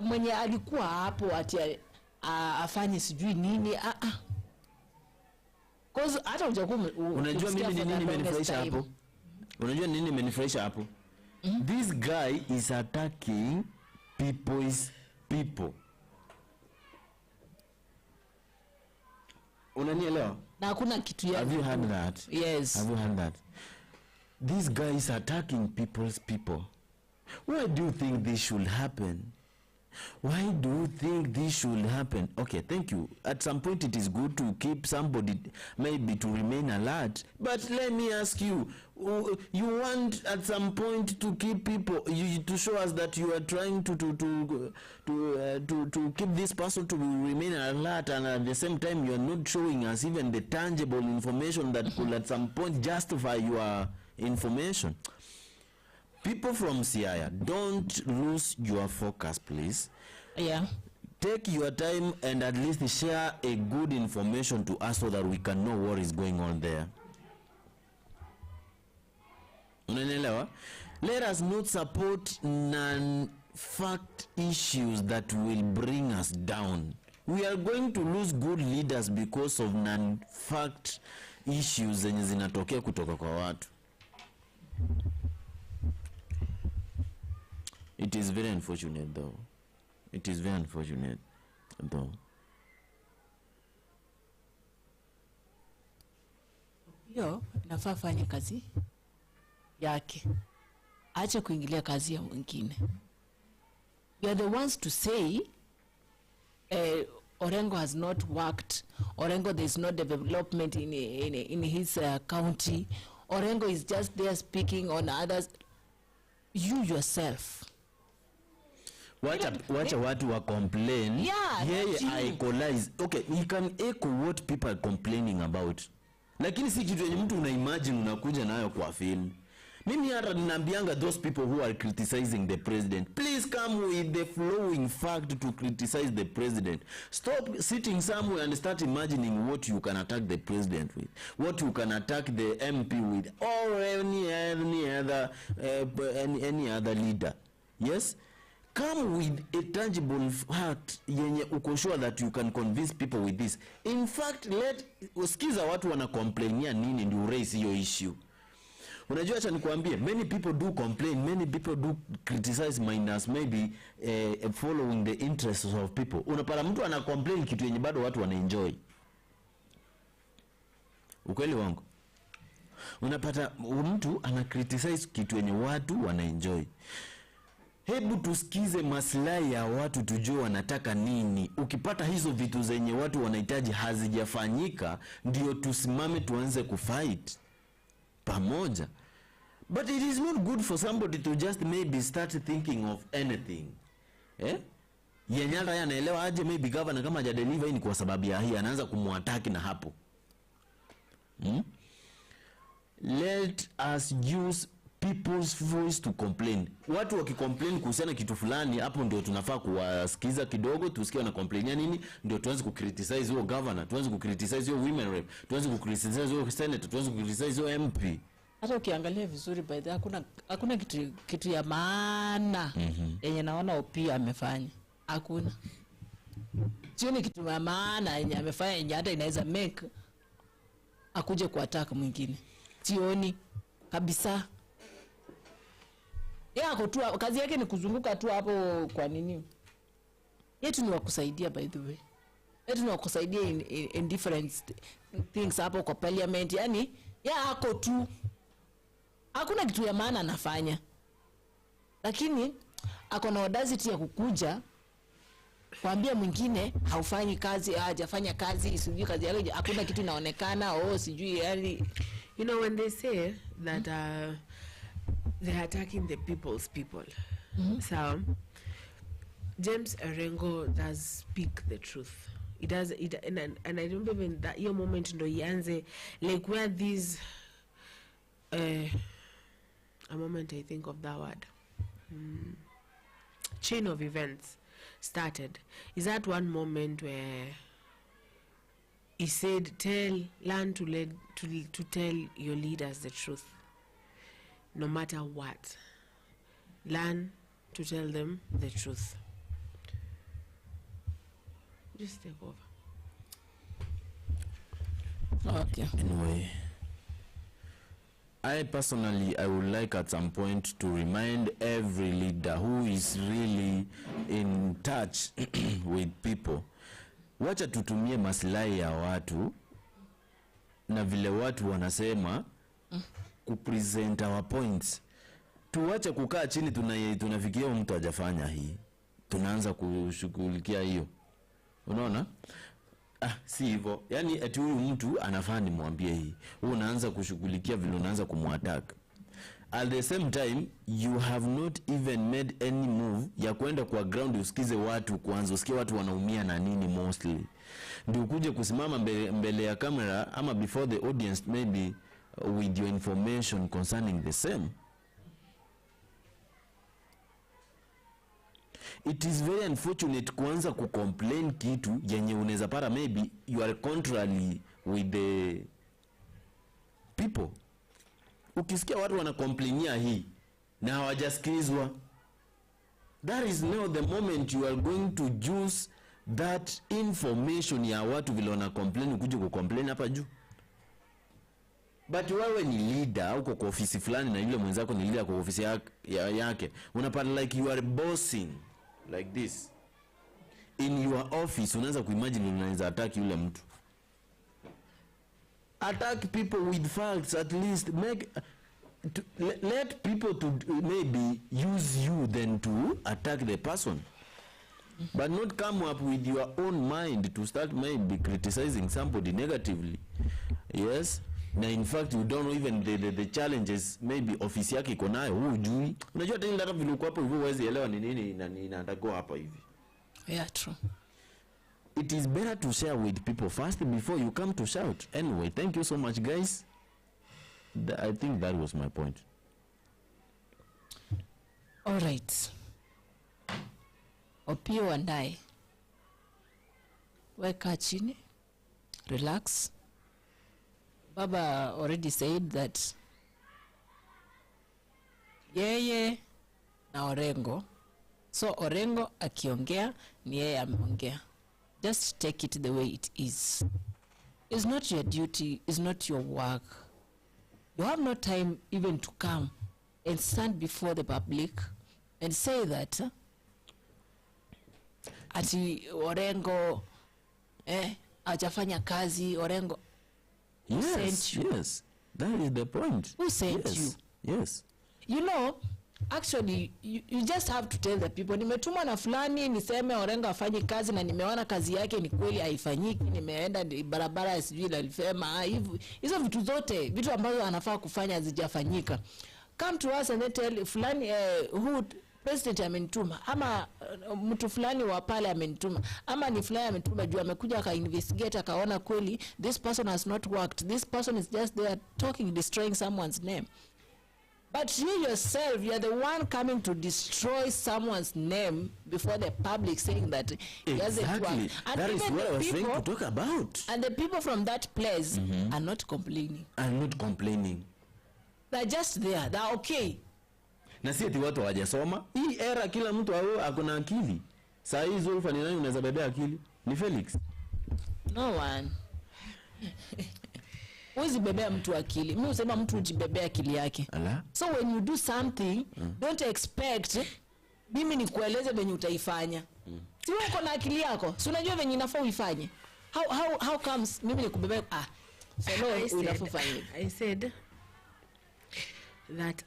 mwenye alikuwa hapo ati afanye sijui nini. Cause hata unajua unajua mimi nini imenifurahisha hapo? Unajua nini imenifurahisha hapo? This guy is attacking people's people. Unanielewa? Na hakuna kitu ya. Have you heard that? Yes. Have you heard that? This guy is attacking people's people. Why do you think this should happen? Why do you think this should happen? Okay, thank you. At some point it is good to keep somebody, maybe to remain alert. But let me ask you, you want at some point to keep people, to show us that you are trying to keep this person to remain alert, and at the same time you are not showing us even the tangible information that could at some point justify your information. People from Siaya, don't lose your focus, please. Yeah. Take your time and at least share a good information to us so that we can know what is going on there. Unanielewa? Let us not support non-fact issues that will bring us down. We are going to lose good leaders because of non-fact issues zenye zinatokea kutoka kwa watu. It is very unfortunate though. It is very unfortunate though. Yo, nafaa fanya kazi yake. Acha kuingilia kazi ya mwingine. We are the ones to say Orengo has not worked. Orengo, there is no development in his county. Orengo is just there speaking on others. You yourself. Wacha watu wa complain. Yeah, I equalize. Okay, he can echo what people are complaining about. Lakini si kitu yenye mtu unaimagine unakuja nayo kwa film. Mimi hata ninaambianga those people who are criticizing the president, please come with the flowing fact to criticize the president. Stop sitting somewhere and start imagining what you can attack the president with, what you can attack the MP with, or any other leader. Yes? Come with a tangible fact yenye uko sure that you can convince people with this. In fact, usikiza watu wana complainia nini ndio raise hiyo issue. Unajua acha nikwambie, many people do complain, many people do criticize minus maybe following the interests of people. Unapata mtu ana complain kitu yenye bado watu wana enjoy. Ukweli wangu. Unapata mtu ana criticize kitu yenye watu wana enjoy. Hebu tusikize maslahi ya watu, tujue wanataka nini. Ukipata hizo vitu zenye watu wanahitaji hazijafanyika, ndio tusimame tuanze kufight pamoja. But it is not good for somebody to just maybe start thinking of anything. Yenye hata anaelewa aje maybe governor kama hajadeliver hii ni kwa sababu ya hii, anaanza kumwataki na hapo. Let us use people's voice to complain. Watu wakicomplain kuhusiana kitu fulani, hapo ndio tunafaa kuwasikiza kidogo, tusikie wana complainia nini, ndio tuanze ku-criticize huo governor, tuanze ku-criticize huo women rep, tuanze ku-criticize huo senator, tuanze ku-criticize huo MP. Hata ukiangalia vizuri by the hakuna kitu ya maana yenye naona Opiyo amefanya. Hakuna. Sioni kitu ya maana yenye amefanya yenye hata inaweza make akuje kuattack mwingine. Sioni kabisa. Yako tu kazi yake ni kuzunguka tu hapo. Kwa nini? Yetu ni wakusaidia by the way. Yetu ni wakusaidia in different things hapo kwa parliament. Yani yako tu. Hakuna kitu ya maana anafanya. Lakini ako na audacity ya kukuja kuambia mwingine haufanyi kazi, hajafanya kazi, sijui kazi yake hakuna kitu inaonekana, sijui yani. You know, when they say that they're attacking the people's people. So James Orengo does speak the truth. It does, and I remember when that your moment ndo ianze, like where these a moment I think of that word, chain of events started. Is that one moment where he said, learn to tell your leaders the truth, no matter what. Learn to tell them the truth. Just take over. Okay. Anyway, I personally, I would like at some point to remind every leader who is really in touch with people, wacha tutumie maslahi ya watu na vile watu wanasema kupresent our points. Tuwache kukaa chini tunafikiria mtu hajafanya hii, tunaanza kushughulikia hiyo. Unaona? Si hivyo. Yani ati huyu mtu anafaa nimwambie hii. Wewe unaanza kushughulikia vile unaanza kumuattack. At the same time, you have not even made any move ya kwenda kwa ground usikize watu kwanza, usikie watu wanaumia na nini mostly. Ndio ukuje kusimama mbele ya kamera ama before the audience maybe with your information concerning the same. It is very unfortunate kuanza kucomplain kitu yenye unaweza para maybe you are contrary with the people. Ukisikia watu wanacomplainia hii na hawajasikizwa, that is now the moment you are going to use that information ya watu vile wana complain ukuje kucomplain hapa juu. But wewe ni leader uko kwa ofisi fulani na yule mwenzako ni leader kwa ofisi yake, unapata like you are bossing like this in your office. Unaanza kuimagine unaweza attack yule mtu. Attack people with facts, at least make let people to maybe use you than to attack the person, but not come up with your own mind to start maybe criticizing somebody negatively. Yes, na in fact you don't know even the challenges maybe office yake iko nayo, hujui. Unajua tena ndaka vile uko hapo hivyo huwezi elewa ni nini na inatakiwa hapa hivi. Yeah, true. It is better to share with people first before you come to shout. Anyway, thank you so much, guys. I think that was my point. All right. Opiyo Wandayi, weka chini, relax. Baba already said that yeye na Orengo, so Orengo akiongea ni yeye ameongea. Just take it the way it is. It's not your duty, it's not your work. You have no time even to come and stand before the public and say that ati Orengo hajafanya kazi. Orengo, who sent you? Yes, that is the point. Who sent you? Yes. You know, actually you just have to tell the people, nimetumwa na fulani niseme Orengo afanye kazi na nimeona kazi yake ni kweli haifanyiki, nimeenda barabara sijui lalifema hizo vitu zote, vitu ambazo anafaa kufanya hazijafanyika. Come to us and then tell fulani who president amenituma, ama mtu fulani wa pale amenituma, ama ni fulani amenituma juu amekuja aka investigate akaona kweli this person has not worked, this person is just there talking, destroying someone's name. But you yourself, you are the one coming to destroy someone's name before the public, saying that he hasn't worked. And that is what I was trying to talk about. And the people from that place are not complaining. They're just there. They're okay. Na si eti watu hawajasoma. Hii era kila mtu akona akili. Saa hii Zulfa ni nani unaweza bebea akili? Ni Felix. No one. Uwezi bebea mtu akili. Mimi usema mtu ujibebea akili yake. Ala? So when you do something, don't expect mimi nikueleze venye utaifanya. Si uko na akili yako? Si unajua venye inafaa uifanye? How comes mimi nikubebea I said that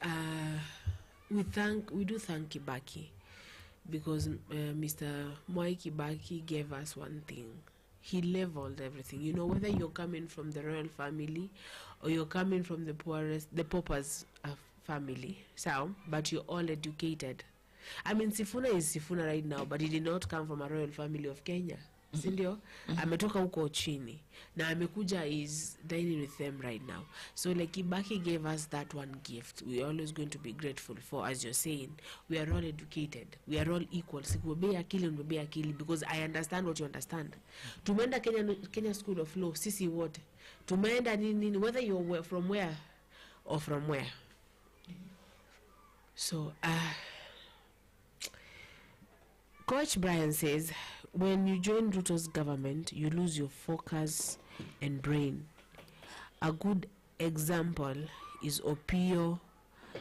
we do thank Kibaki because Mr. Mwai Kibaki gave us one thing. He leveled everything. You know, whether you're coming from the royal family or you're coming from the paupers family, so but you're all educated. I mean, Sifuna is Sifuna right now, but he did not come from a royal family of Kenya. Sindio? Ametoka huko chini. Na amekuja is dining with them right now. So like Kibaki gave us that one gift. We're always going to be grateful for, as you're saying. We are all educated. We are all equal. Sikubebe akili unbebe akili, because I understand what you understand. Tumeenda Kenya School of Law, sisi wote. Tumeenda nini, whether you're from where or from where. So, Coach Brian says, when you join Ruto's government, you lose your focus and brain. A good example is Opiyo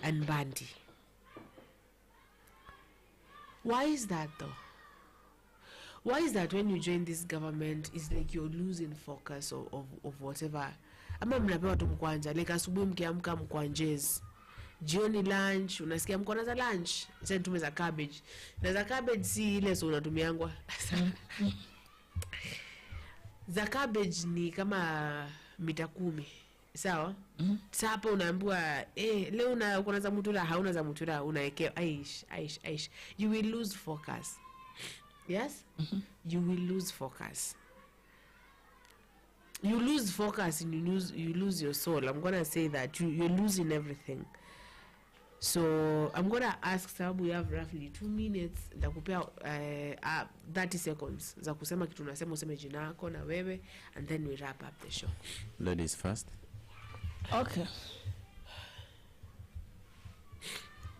and Bandi. Why is that though? Why is that when you join this government, it's like you're losing focus of whatever? Ama mnapewa tu mkwanja, like asubuhi mkiamka mkwanjezi. Jioni lunch, unasikia mko na za lunch, sasa tume za cabbage. Na za cabbage si ile so unatumiangwa. Za cabbage ni kama mita 10. Sawa? Sasa hapo unaambiwa leo uko na za mutura, hauna za mutura, unaekea aish. You will lose focus. Yes? You will lose focus. You lose focus and you lose your soul. I'm going to say that you're losing everything. So I'm going to ask, sababu we have roughly 2 minutes, ndakupea 30 seconds za kusema kitu unasema, useme jina yako na wewe, and then we wrap up the show. Ladies first. Okay.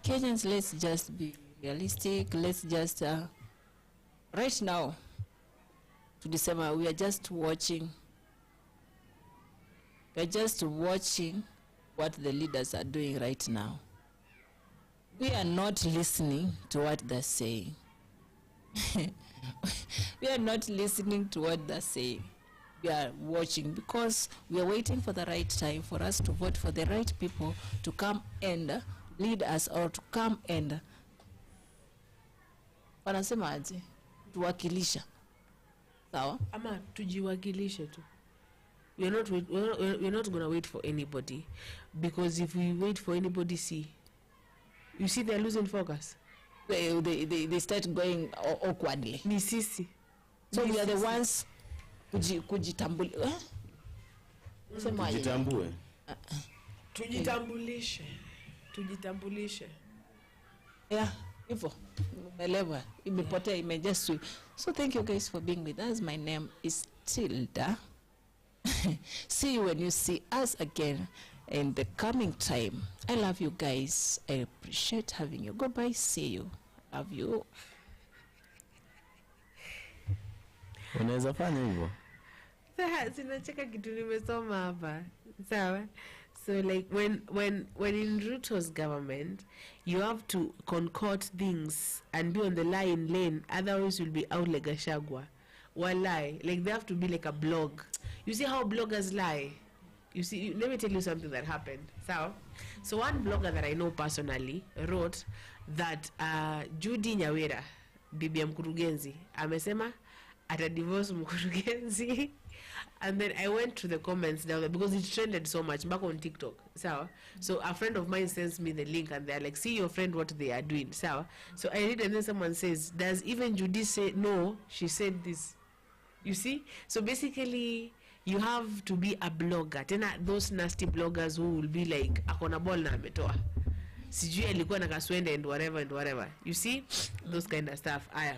Kenyans, let's just be realistic. Let's just right now to December, we are just watching. We're just watching what the leaders are doing right now. We are not listening to what they're saying. We are not listening to what they're saying. We are watching because we are waiting for the right time for us to vote for the right people to come and lead us, or to come and wanasema aje, tuwakilisha. Sawa? Ama tujiwakilishe tu. We're not going to wait for anybody, because if we wait for anybody, you see they're losing focus. They start going awkwardly. Ni sisi. So we are the ones kujitambuli. Tujitambue. Tujitambulishe. Yeah, hivyo. Umeelewa? Imepotea, imejesu. So thank you guys for being with us. My name is Tilda. See you when you see us again in the coming time. I love you guys. I appreciate having you. Goodbye. See you. Love you. Unaweza fanya hivyo? Sinacheka kitu nimesoma hapa. Sawa? So like when in Ruto's government, you have to concord things and be on the lane, otherwise you'll be out like a shagwa. Walai, like they have to be like a blog. You see how bloggers lie? You see, let me tell you something that happened. So one blogger that I know personally wrote that Judy Nyawera, bibi ya mkurugenzi, amesema ata divorce mkurugenzi. And then I went to the comments down there because it trended so much back on TikTok. So a friend of mine sends me the link and they're like, see your friend what they are doing. So I read, and then someone says, does even Judy say no? She said this. You see? So basically, you have to be a blogger. Tena those nasty bloggers who will be like, akona ball na ametoa. Sijui alikuwa na kaswende and whatever. You see? Those kind of stuff. Aya.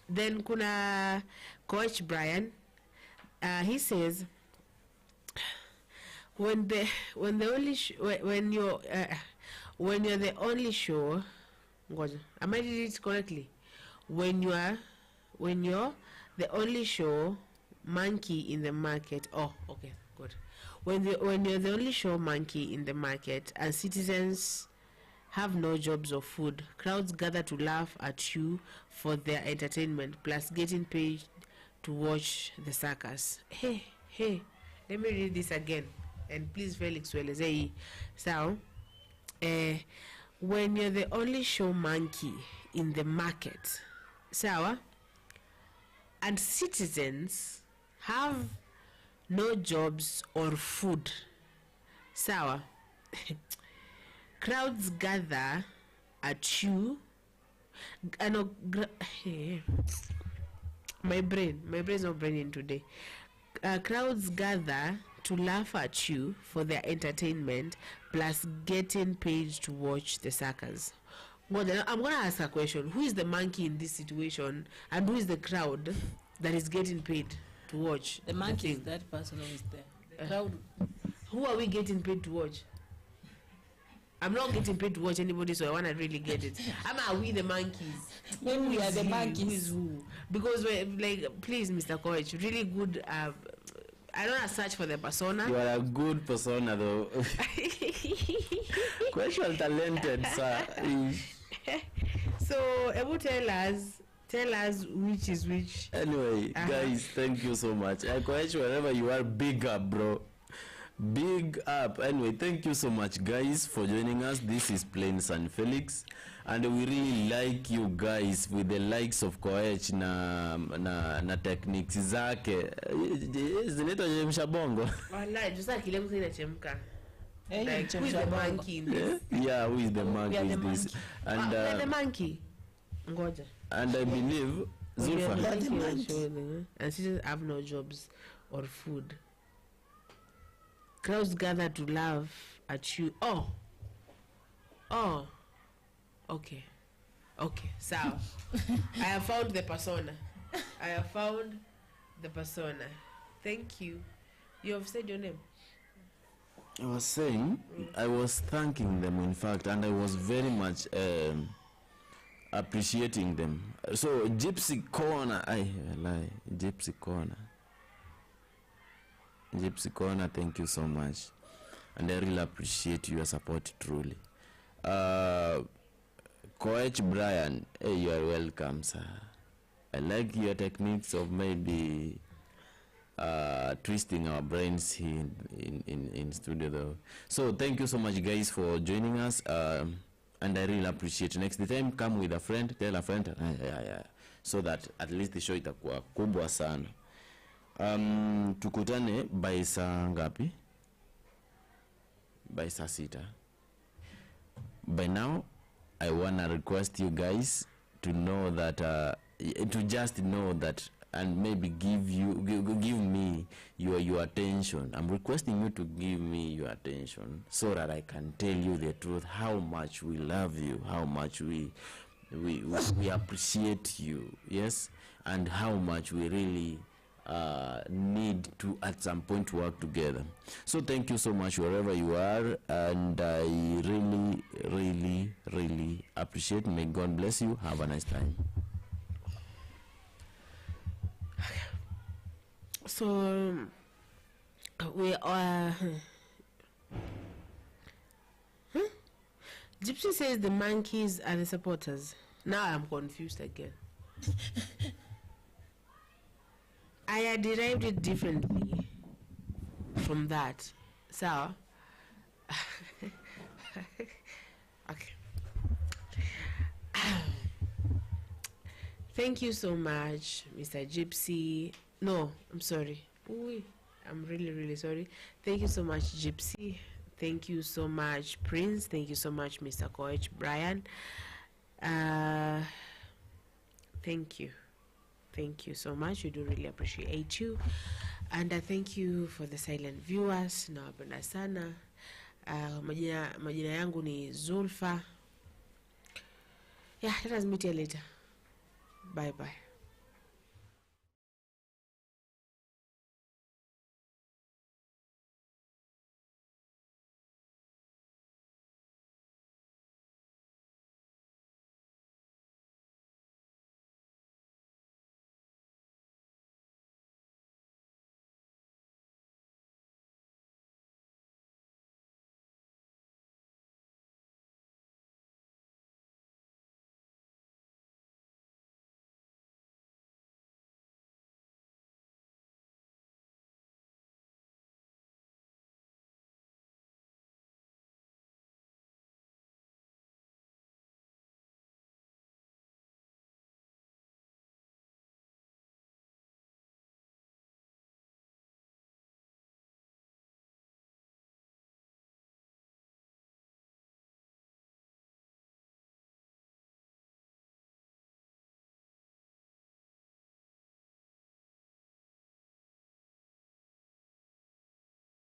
Then kuna Coach Brian. He says, when you're the only show, am I reading it correctly? When you're the only show monkey in the market. Oh, okay, good. When you're the only show monkey in the market and citizens have no jobs or food, crowds gather to laugh at you for their entertainment, plus getting paid to watch the circus. Hey, let me read this again. And please, Felix Welezei. So, when you're the only show monkey in the market, and citizens have no jobs or food, crowds gather at you My brain's not braining today. Crowds gather to laugh at you for their entertainment, plus getting paid to watch the circus. Well, then I'm gonna ask a question: who is the monkey in this situation, and who is the crowd that is getting paid to watch? The monkey is that person who is there. The crowd. Who are we getting paid to watch? I'm not getting paid to watch anybody, so I wanna really get it. Are we the monkeys? Maybe we are the monkeys. Who is who? Because we're like, please, Mr. Coach, really good. I don't want to search for the persona. You are a good persona, though. Quite well talented, sir. So, Ebu, tell us which is which. Anyway, guys, thank you so much. Coach, wherever you are, big up, bro. Big up. Anyway, thank you so much, guys, for joining us. This is Plain San Felix, and we really like you guys with the likes of Coach na techniques zake. Zinaitwa chemsha bongo. Wallahi, just like ile mtu inachemka. Like, who is the monkey in this? Yeah, who is the monkey in this? And the monkey. Ngoja. And I believe Zulfa. And citizens have no jobs or food. Crowds gather to laugh at you. Oh, okay. So I have found the persona. Thank you. You have said your name. I was saying, I was thanking them, in fact, and I was very much appreciating them. So Gypsy Corner, Gypsy Corner, thank you so much, and I really appreciate your support, truly. Coach Brian, hey, you are welcome, sir. I like your techniques of maybe twisting our brains here in studio, though. So thank you so much, guys, for joining us, and I really appreciate it. Next time, come with a friend, tell a friend, so that at least the show itakuwa kubwa sana. Tukutane by saa ngapi? By saa 6. By now, I wanna request you guys to know that, to just know that, and maybe give me your attention. I'm requesting you to give me your attention so that I can tell you the truth, how much we love you, how much we appreciate you, yes, and how much we really need to at some point work together. So thank you so much wherever you are, and I really appreciate. May God bless you. Have a nice time. So we are Gypsy says the monkeys are the supporters. Now I'm confused again. I had derived it differently from that. So okay. Thank you so much, Mr. Gypsy. No, I'm sorry. Ooh, I'm really sorry. Thank you so much, Gypsy. Thank you so much, Prince. Thank you so much, Mr. Coach Brian. Thank you. Thank you so much. We do really appreciate you. And thank you for the silent viewers. Nawapenda sana. Majina yangu ni Zulfa. Yeah, let us meet you later. Bye bye.